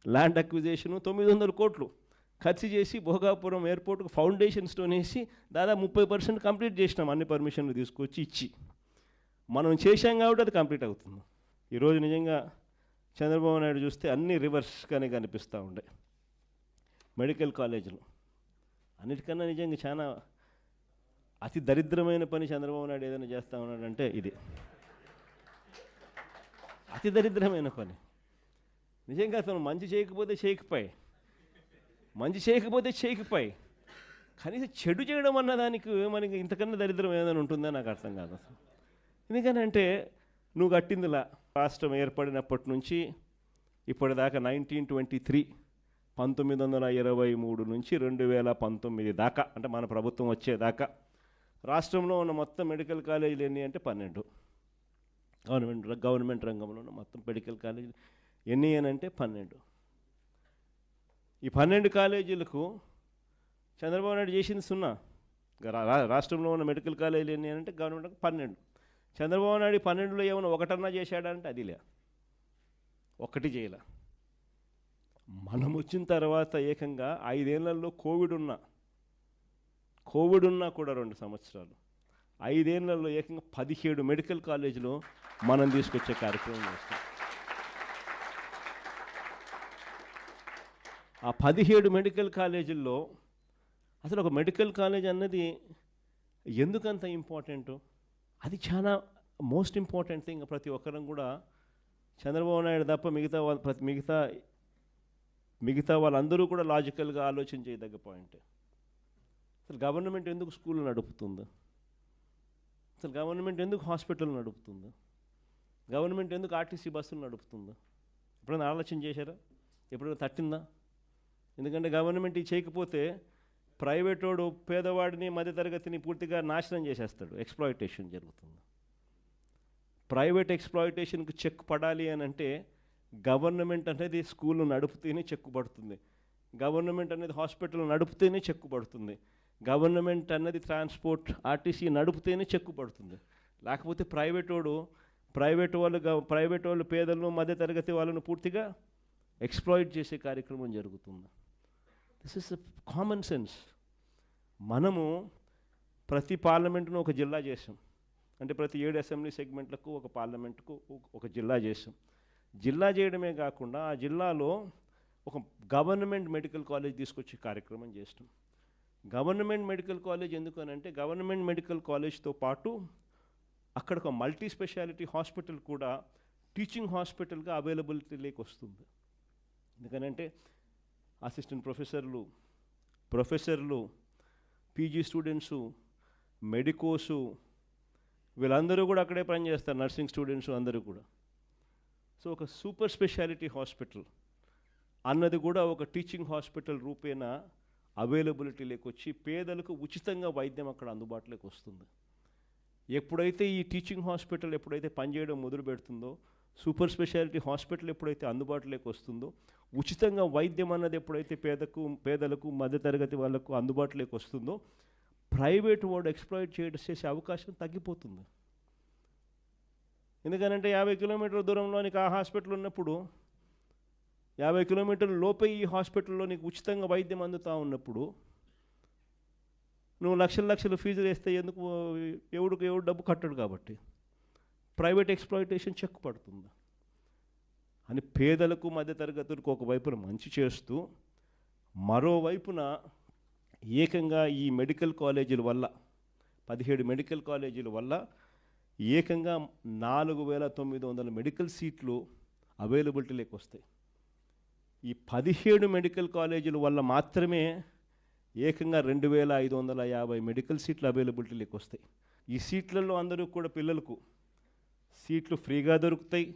ల్యాండ్ అక్విజిషను 900 కోట్లు. ఖర్చు చేసి భోగాపురం ఎయిర్పోర్ట్కు ఫౌండేషన్ స్టోన్ వేసి దాదాపు 30% కంప్లీట్ చేసినాం, అన్ని పర్మిషన్లు తీసుకొచ్చి ఇచ్చి. మనం చేశాం కాబట్టి అది కంప్లీట్ అవుతుంది. ఈరోజు నిజంగా చంద్రబాబు నాయుడు చూస్తే అన్నీ రివర్స్గానే కనిపిస్తూ ఉండే. మెడికల్ కాలేజీలు అన్నిటికన్నా నిజంగా చాలా అతి దరిద్రమైన పని చంద్రబాబు నాయుడు ఏదైనా చేస్తూ ఉన్నాడంటే ఇది అతి దరిద్రమైన పని. నిజంగా అతను మంచి చేయకపోతే చేయకపోయి కనీసం చెడు చేయడం అన్న దానికి మనకి ఇంతకన్నా దరిద్రం ఏదైనా ఉంటుందో నాకు అర్థం కాదు అసలు. ఎందుకనంటే నువ్వు కట్టిందిలా రాష్ట్రం ఏర్పడినప్పటి నుంచి ఇప్పటిదాకా 1923 1923 నుంచి 2019 దాకా, అంటే మన ప్రభుత్వం వచ్చేదాకా రాష్ట్రంలో ఉన్న మొత్తం మెడికల్ కాలేజీలు ఎన్ని అంటే 12. గవర్నమెంట్ రంగంలో ఉన్న మొత్తం మెడికల్ కాలేజీలు ఎన్ని అని అంటే 12. ఈ 12 కాలేజీలకు చంద్రబాబు నాయుడు చేసింది 0. రాష్ట్రంలో ఉన్న మెడికల్ కాలేజీలు ఎన్ని అని అంటే గవర్నమెంట్ 12. చంద్రబాబు నాయుడు 12లో ఏమైనా ఒకటన్నా చేశాడంటే అది లే, ఒక్కటి చేయలే. మనం వచ్చిన తర్వాత ఏకంగా 5 ఏళ్లలో కోవిడ్ ఉన్నా కూడా 2 సంవత్సరాలు 5 ఏళ్లలో ఏకంగా 17 మెడికల్ కాలేజీలు మనం తీసుకొచ్చే కార్యక్రమం చేస్తాం. ఆ 17 మెడికల్ కాలేజీల్లో అసలు ఒక మెడికల్ కాలేజ్ అన్నది ఎందుకంత ఇంపార్టెంటు, అది చాలా మోస్ట్ ఇంపార్టెంట్ థింగ్. ప్రతి ఒక్కరం కూడా చంద్రబాబు నాయుడు తప్ప మిగతా వాళ్ళందరూ కూడా లాజికల్గా ఆలోచన చేయదగ్గ పాయింట్. అసలు గవర్నమెంట్ ఎందుకు స్కూల్ నడుపుతుందో, అసలు గవర్నమెంట్ ఎందుకు హాస్పిటల్ నడుపుతుందో, గవర్నమెంట్ ఎందుకు ఆర్టీసీ బస్సులు నడుపుతుందో ఎప్పుడైనా ఆలోచన చేశారా? ఎప్పుడైనా తట్టిందా? ఎందుకంటే గవర్నమెంట్ ఇది చేయకపోతే ప్రైవేట్ వాడు పేదవాడిని మధ్యతరగతిని పూర్తిగా నాశనం చేసేస్తాడు. ఎక్స్ప్లాయిటేషన్ జరుగుతుంది. ప్రైవేట్ ఎక్స్ప్లాయిటేషన్కి చెక్ పడాలి అని అంటే గవర్నమెంట్ అనేది స్కూల్ నడుపుతూనే చెక్కు పడుతుంది, గవర్నమెంట్ అనేది హాస్పిటల్ నడుపుతూనే చెక్కు పడుతుంది, గవర్నమెంట్ అన్నది ట్రాన్స్పోర్ట్ ఆర్టీసీ నడుపుతూనే చెక్కు పడుతుంది. లేకపోతే ప్రైవేట్ వాళ్ళు పేదలను మధ్యతరగతి వాళ్ళను పూర్తిగా ఎక్స్ప్లాయిట్ చేసే కార్యక్రమం జరుగుతుంది. This is common sense. మనము ప్రతి పార్లమెంటును ఒక జిల్లా చేసాం, అంటే ప్రతి 7 అసెంబ్లీ సెగ్మెంట్లకు ఒక పార్లమెంటుకు ఒక జిల్లా చేసాం. జిల్లా చేయడమే కాకుండా ఆ జిల్లాలో ఒక గవర్నమెంట్ మెడికల్ కాలేజ్ తీసుకొచ్చే కార్యక్రమం చేస్తాం. గవర్నమెంట్ మెడికల్ కాలేజ్ ఎందుకు అని అంటే గవర్నమెంట్ మెడికల్ కాలేజ్తో పాటు అక్కడ ఒక మల్టీ స్పెషాలిటీ హాస్పిటల్ కూడా టీచింగ్ హాస్పిటల్గా అవైలబిలిటీలోకి వస్తుంది. ఎందుకనంటే అసిస్టెంట్ ప్రొఫెసర్లు పీజీ స్టూడెంట్సు, మెడికోసు వీళ్ళందరూ కూడా అక్కడే పనిచేస్తారు, నర్సింగ్ స్టూడెంట్స్ అందరూ కూడా. సో ఒక సూపర్ స్పెషాలిటీ హాస్పిటల్ అన్నది కూడా ఒక టీచింగ్ హాస్పిటల్ రూపేణా అవైలబిలిటీలోకి వచ్చి పేదలకు ఉచితంగా వైద్యం అక్కడ అందుబాటులోకి వస్తుంది. ఎప్పుడైతే ఈ టీచింగ్ హాస్పిటల్ ఎప్పుడైతే పనిచేయడం మొదలు పెడుతుందో, సూపర్ స్పెషాలిటీ హాస్పిటల్ ఎప్పుడైతే అందుబాటులోకి వస్తుందో, ఉచితంగా వైద్యం అన్నది ఎప్పుడైతే పేదలకు మధ్యతరగతి వాళ్ళకు అందుబాటులోకి వస్తుందో, ప్రైవేట్ వాడు ఎక్స్ప్లాయిట్ చేసే అవకాశం తగ్గిపోతుంది. ఎందుకనంటే 50 కిలోమీటర్ల దూరంలో నీకు ఆ హాస్పిటల్ ఉన్నప్పుడు 50 కిలోమీటర్ల లోపే ఈ హాస్పిటల్లో నీకు ఉచితంగా వైద్యం అందుతూ ఉన్నప్పుడు నువ్వు లక్షలు ఫీజులు వేస్తే ఎందుకు ఎవడు డబ్బు కట్టడు. కాబట్టి ప్రైవేట్ ఎక్స్ప్లాయిటేషన్ చెక్ పడుతుంది అని పేదలకు మధ్యతరగతులకు ఒకవైపున మంచి చేస్తూ, మరోవైపున ఏకంగా ఈ మెడికల్ కాలేజీల వల్ల 17 మెడికల్ కాలేజీల వల్ల ఏకంగా 4900 మెడికల్ సీట్లు అవైలబిలిటీలోకి వస్తాయి. ఈ 17 మెడికల్ కాలేజీల వల్ల మాత్రమే ఏకంగా 2550 మెడికల్ సీట్లు అవైలబిలిటీలోకి వస్తాయి. ఈ సీట్లలో అందరూ కూడా పిల్లలకు సీట్లు ఫ్రీగా దొరుకుతాయి,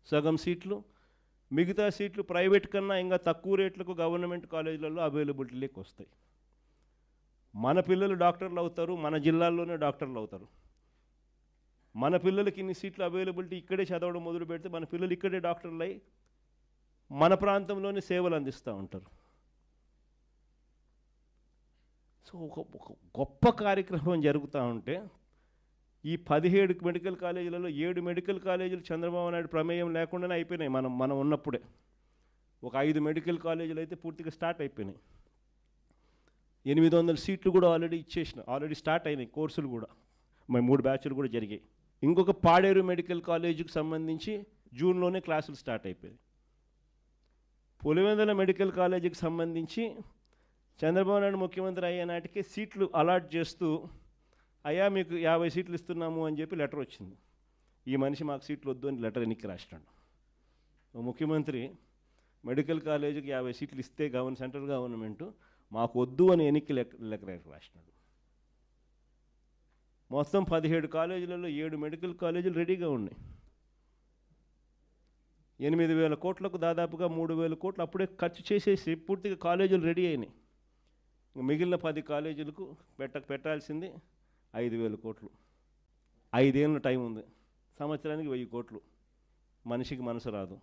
సగం సీట్లు. మిగతా సీట్లు ప్రైవేట్ కన్నా ఇంకా తక్కువ రేట్లకు గవర్నమెంట్ కాలేజీలలో అవైలబిలిటీలోకి వస్తాయి. మన పిల్లలు డాక్టర్లు అవుతారు, మన జిల్లాల్లోనే డాక్టర్లు అవుతారు. మన పిల్లలకి ఇన్ని సీట్లు అవైలబిలిటీ ఇక్కడే చదవడం మొదలు పెడితే మన పిల్లలు ఇక్కడే డాక్టర్లు అయి మన ప్రాంతంలోనే సేవలు అందిస్తూ ఉంటారు. సో ఒక గొప్ప కార్యక్రమం జరుగుతూ ఉంటే ఈ 17 మెడికల్ కాలేజీలలో 7 మెడికల్ కాలేజీలు చంద్రబాబు నాయుడు ప్రమేయం లేకుండానే అయిపోయినాయి మనం ఉన్నప్పుడే. ఒక 5 మెడికల్ కాలేజీలు అయితే పూర్తిగా స్టార్ట్ అయిపోయినాయి. 800 సీట్లు కూడా ఆల్రెడీ స్టార్ట్ అయినాయి కోర్సులు కూడా. 3 బ్యాచ్లు కూడా జరిగాయి. ఇంకొక పాడేరు మెడికల్ కాలేజీకి సంబంధించి జూన్లోనే క్లాసులు స్టార్ట్ అయిపోయాయి. పులివెందుల మెడికల్ కాలేజీకి సంబంధించి చంద్రబాబు నాయుడు ముఖ్యమంత్రి అయ్యే నాటికి సీట్లు అలాట్ చేస్తూ, అయ్యా మీకు 50 సీట్లు ఇస్తున్నాము అని చెప్పి లెటర్ వచ్చింది. ఈ మనిషి మాకు సీట్లు వద్దు అని లెటర్ ఎన్నిక రాసినాడు. ముఖ్యమంత్రి మెడికల్ కాలేజీకి 50 సీట్లు ఇస్తే సెంట్రల్ గవర్నమెంటు మాకు వద్దు అని ఎన్నిక లెటర్ రాసినాడు. మొత్తం 17 కాలేజీలలో 7 మెడికల్ కాలేజీలు రెడీగా ఉన్నాయి. 8,000 కోట్లకు దాదాపుగా 3,000 కోట్లు అప్పుడే ఖర్చు చేసేసి పూర్తిగా కాలేజీలు రెడీ అయినాయి. మిగిలిన 10 కాలేజీలకు పెట్టాల్సింది 5,000 కోట్లు. 5 ఏళ్ళ టైం ఉంది. సంవత్సరానికి 1,000 కోట్లు. మనిషికి మనసు రాదు.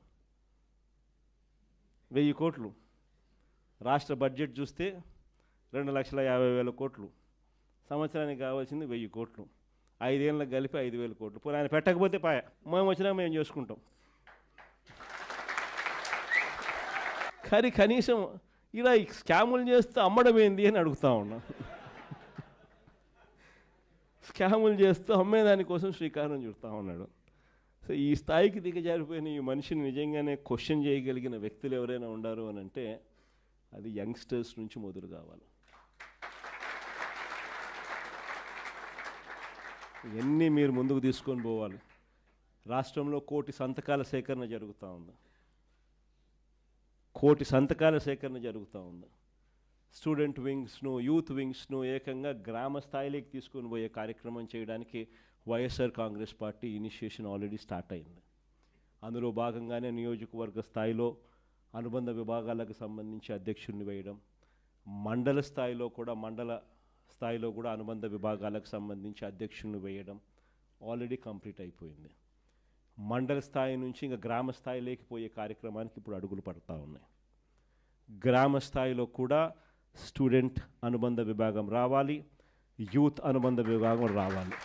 1,000 కోట్లు. రాష్ట్ర బడ్జెట్ చూస్తే 2,50,000 కోట్లు. సంవత్సరానికి కావాల్సింది 1,000 కోట్లు. 5 ఏళ్ళకి కలిపి 5,000 కోట్లు. పోనీ ఆయన పెట్టకపోతే పాయ, మేము వచ్చినా మేము చేసుకుంటాం. కానీ కనీసం ఇలా స్కాములు చేస్తూ అమ్మడం ఏంది అని అడుగుతా ఉన్నాం. స్కాములు చేస్తూ అమ్మేదానికోసం శ్రీకారం చుడతా ఉన్నాడు. సో ఈ స్థాయికి దిగజారిపోయిన ఈ మనిషిని నిజంగానే క్వశ్చన్ చేయగలిగిన వ్యక్తులు ఎవరైనా ఉండారు అని అంటే అది యంగ్స్టర్స్ నుంచి మొదలు కావాలి. ఇవన్నీ మీరు ముందుకు తీసుకొని పోవాలి. రాష్ట్రంలో 1 కోటి సంతకాల సేకరణ జరుగుతూ ఉంది. 1 కోటి సంతకాల సేకరణ జరుగుతూ ఉంది. స్టూడెంట్ వింగ్స్ను, యూత్ వింగ్స్ను ఏకంగా గ్రామ స్థాయిలోకి తీసుకొని పోయే కార్యక్రమం చేయడానికి YSR Congress party initiation already start అయింది. అందులో భాగంగానే నియోజకవర్గ స్థాయిలో అనుబంధ విభాగాలకు సంబంధించి అధ్యక్షుడిని వేయడం, మండల స్థాయిలో కూడా అనుబంధ విభాగాలకు సంబంధించి అధ్యక్షుడిని వేయడం ఆల్రెడీ కంప్లీట్ అయిపోయింది. మండల స్థాయి నుంచి ఇంకా గ్రామ స్థాయిలోకి పోయే కార్యక్రమానికి ఇప్పుడు అడుగులు పడుతూ ఉన్నాయి. గ్రామ స్థాయిలో కూడా స్టూడెంట్ అనుబంధ విభాగం రావాలి, యూత్ అనుబంధ విభాగం రావాలి.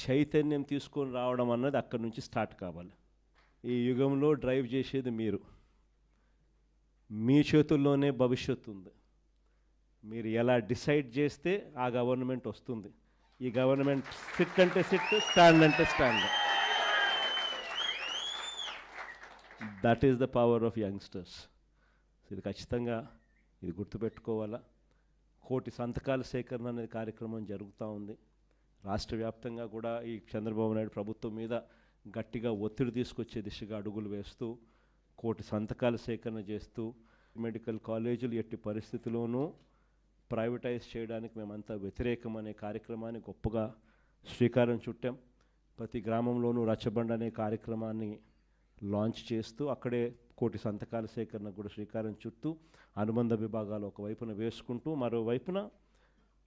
చైతన్యం తీసుకొని రావడం అన్నది అక్కడి నుంచి స్టార్ట్ కావాలి. ఈ యుగంలో డ్రైవ్ చేసేది మీరు. మీ చేతుల్లోనే భవిష్యత్తు ఉంది. మీరు ఎలా డిసైడ్ చేస్తే ఆ గవర్నమెంట్ వస్తుంది. ఈ గవర్నమెంట్ సిట్ అంటే సిట్, స్టాండ్ అంటే stand. That is the power of youngsters. ఇది ఖచ్చితంగా ఇది గుర్తుపెట్టుకోవాలా. 1 కోటి సంతకాల సేకరణ అనేది కార్యక్రమం జరుగుతూ ఉంది. రాష్ట్ర వ్యాప్తంగా కూడా ఈ చంద్రబాబు నాయుడు ప్రభుత్వం మీద గట్టిగా ఒత్తిడి తీసుకొచ్చే దిశగా అడుగులు వేస్తూ 1 కోటి సంతకాల సేకరణ చేస్తూ మెడికల్ కాలేజీలు ఎట్టి పరిస్థితుల్లోనూ ప్రైవేటైజ్ చేయడానికి మేమంతా వ్యతిరేకం అనే కార్యక్రమాన్ని గొప్పగా శ్రీకారం చుట్టాం. ప్రతి గ్రామంలోనూ రచ్చబండ అనే కార్యక్రమాన్ని లాంచ్ చేస్తూ అక్కడే 1 కోటి సంతకాల సేకరణ కూడా శ్రీకారం చుట్టూ అనుబంధ విభాగాలు ఒకవైపున వేసుకుంటూ మరోవైపున 1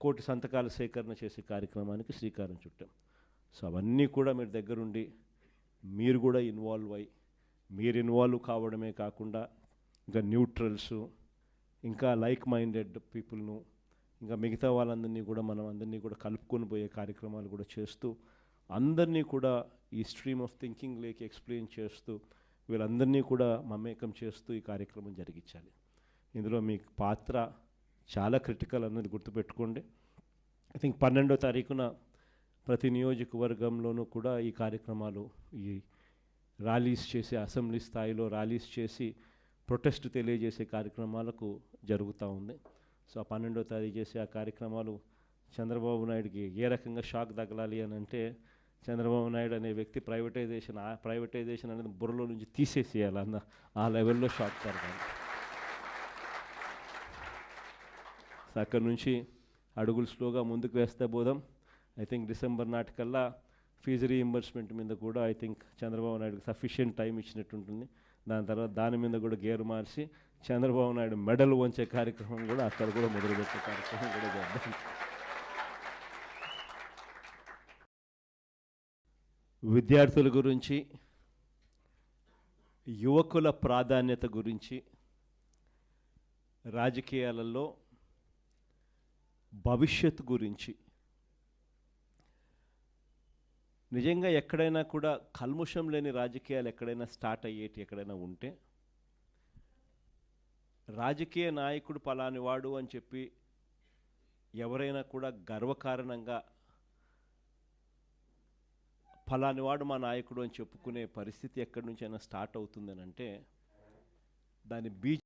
కోటి సంతకాల సేకరణ చేసే కార్యక్రమానికి శ్రీకారం చుట్టాం. సో అవన్నీ కూడా మీరు దగ్గరుండి మీరు కూడా ఇన్వాల్వ్ కావడమే కాకుండా ఇంకా న్యూట్రల్స్, ఇంకా లైక్ మైండెడ్ పీపుల్ను, ఇంకా మిగతా వాళ్ళందరినీ కూడా అందరినీ కూడా కలుపుకొని పోయే కార్యక్రమాలు కూడా చేస్తూ అందరినీ కూడా ఈ స్ట్రీమ్ ఆఫ్ థింకింగ్ లేకి ఎక్స్ప్లెయిన్ చేస్తూ వీళ్ళందరినీ కూడా మమేకం చేస్తూ ఈ కార్యక్రమం జరిగించాలి. ఇందులో మీ పాత్ర చాలా క్రిటికల్ అన్నది గుర్తుపెట్టుకోండి. ఐ థింక్ 12వ తారీఖున ప్రతి నియోజకవర్గంలోనూ కూడా ఈ కార్యక్రమాలు, ఈ ర్యాలీస్ చేసి, అసెంబ్లీ స్థాయిలో ర్యాలీస్ చేసి ప్రొటెస్ట్ తెలియజేసే కార్యక్రమాలకు జరుగుతూ ఉంది. సో ఆ 12వ తారీఖు చేసే ఆ కార్యక్రమాలు చంద్రబాబు నాయుడికి ఏ రకంగా షాక్ తగలాలి అని అంటే, చంద్రబాబు నాయుడు అనే వ్యక్తి ప్రైవేటైజేషన్ అనేది బుర్రలో నుంచి తీసేసేయాలన్న ఆ లెవెల్లో షాక్ తగలాలి. సో అక్కడి నుంచి అడుగులు స్లోగా ముందుకు వేస్తే పోదాం. ఐ థింక్ డిసెంబర్ నాటికల్లా ఫీజు రీయింబర్స్మెంట్ మీద కూడా ఐ థింక్ చంద్రబాబు నాయుడుకి సఫిషియెంట్ టైం ఇచ్చినట్టుంటుంది. దాని తర్వాత దాని మీద కూడా గేరు మార్చి చంద్రబాబు నాయుడు మెడల్ వంచే కార్యక్రమం కూడా అక్కడ కూడా మొదలుపెట్టే కార్యక్రమం కూడా చేద్దాం. విద్యార్థుల గురించి, యువకుల ప్రాధాన్యత గురించి, రాజకీయాలలో భవిష్యత్తు గురించి నిజంగా ఎక్కడైనా కూడా కల్ముషం లేని రాజకీయాలు ఎక్కడైనా స్టార్ట్ అయ్యేటి ఎక్కడైనా ఉంటే రాజకీయ నాయకుడు పలాని వాడు అని చెప్పి ఎవరైనా కూడా గర్వకారణంగా ఫలాని వాడు మా నాయకుడు అని చెప్పుకునే పరిస్థితి ఎక్కడి నుంచైనా స్టార్ట్ అవుతుందనంటే దాని బీజ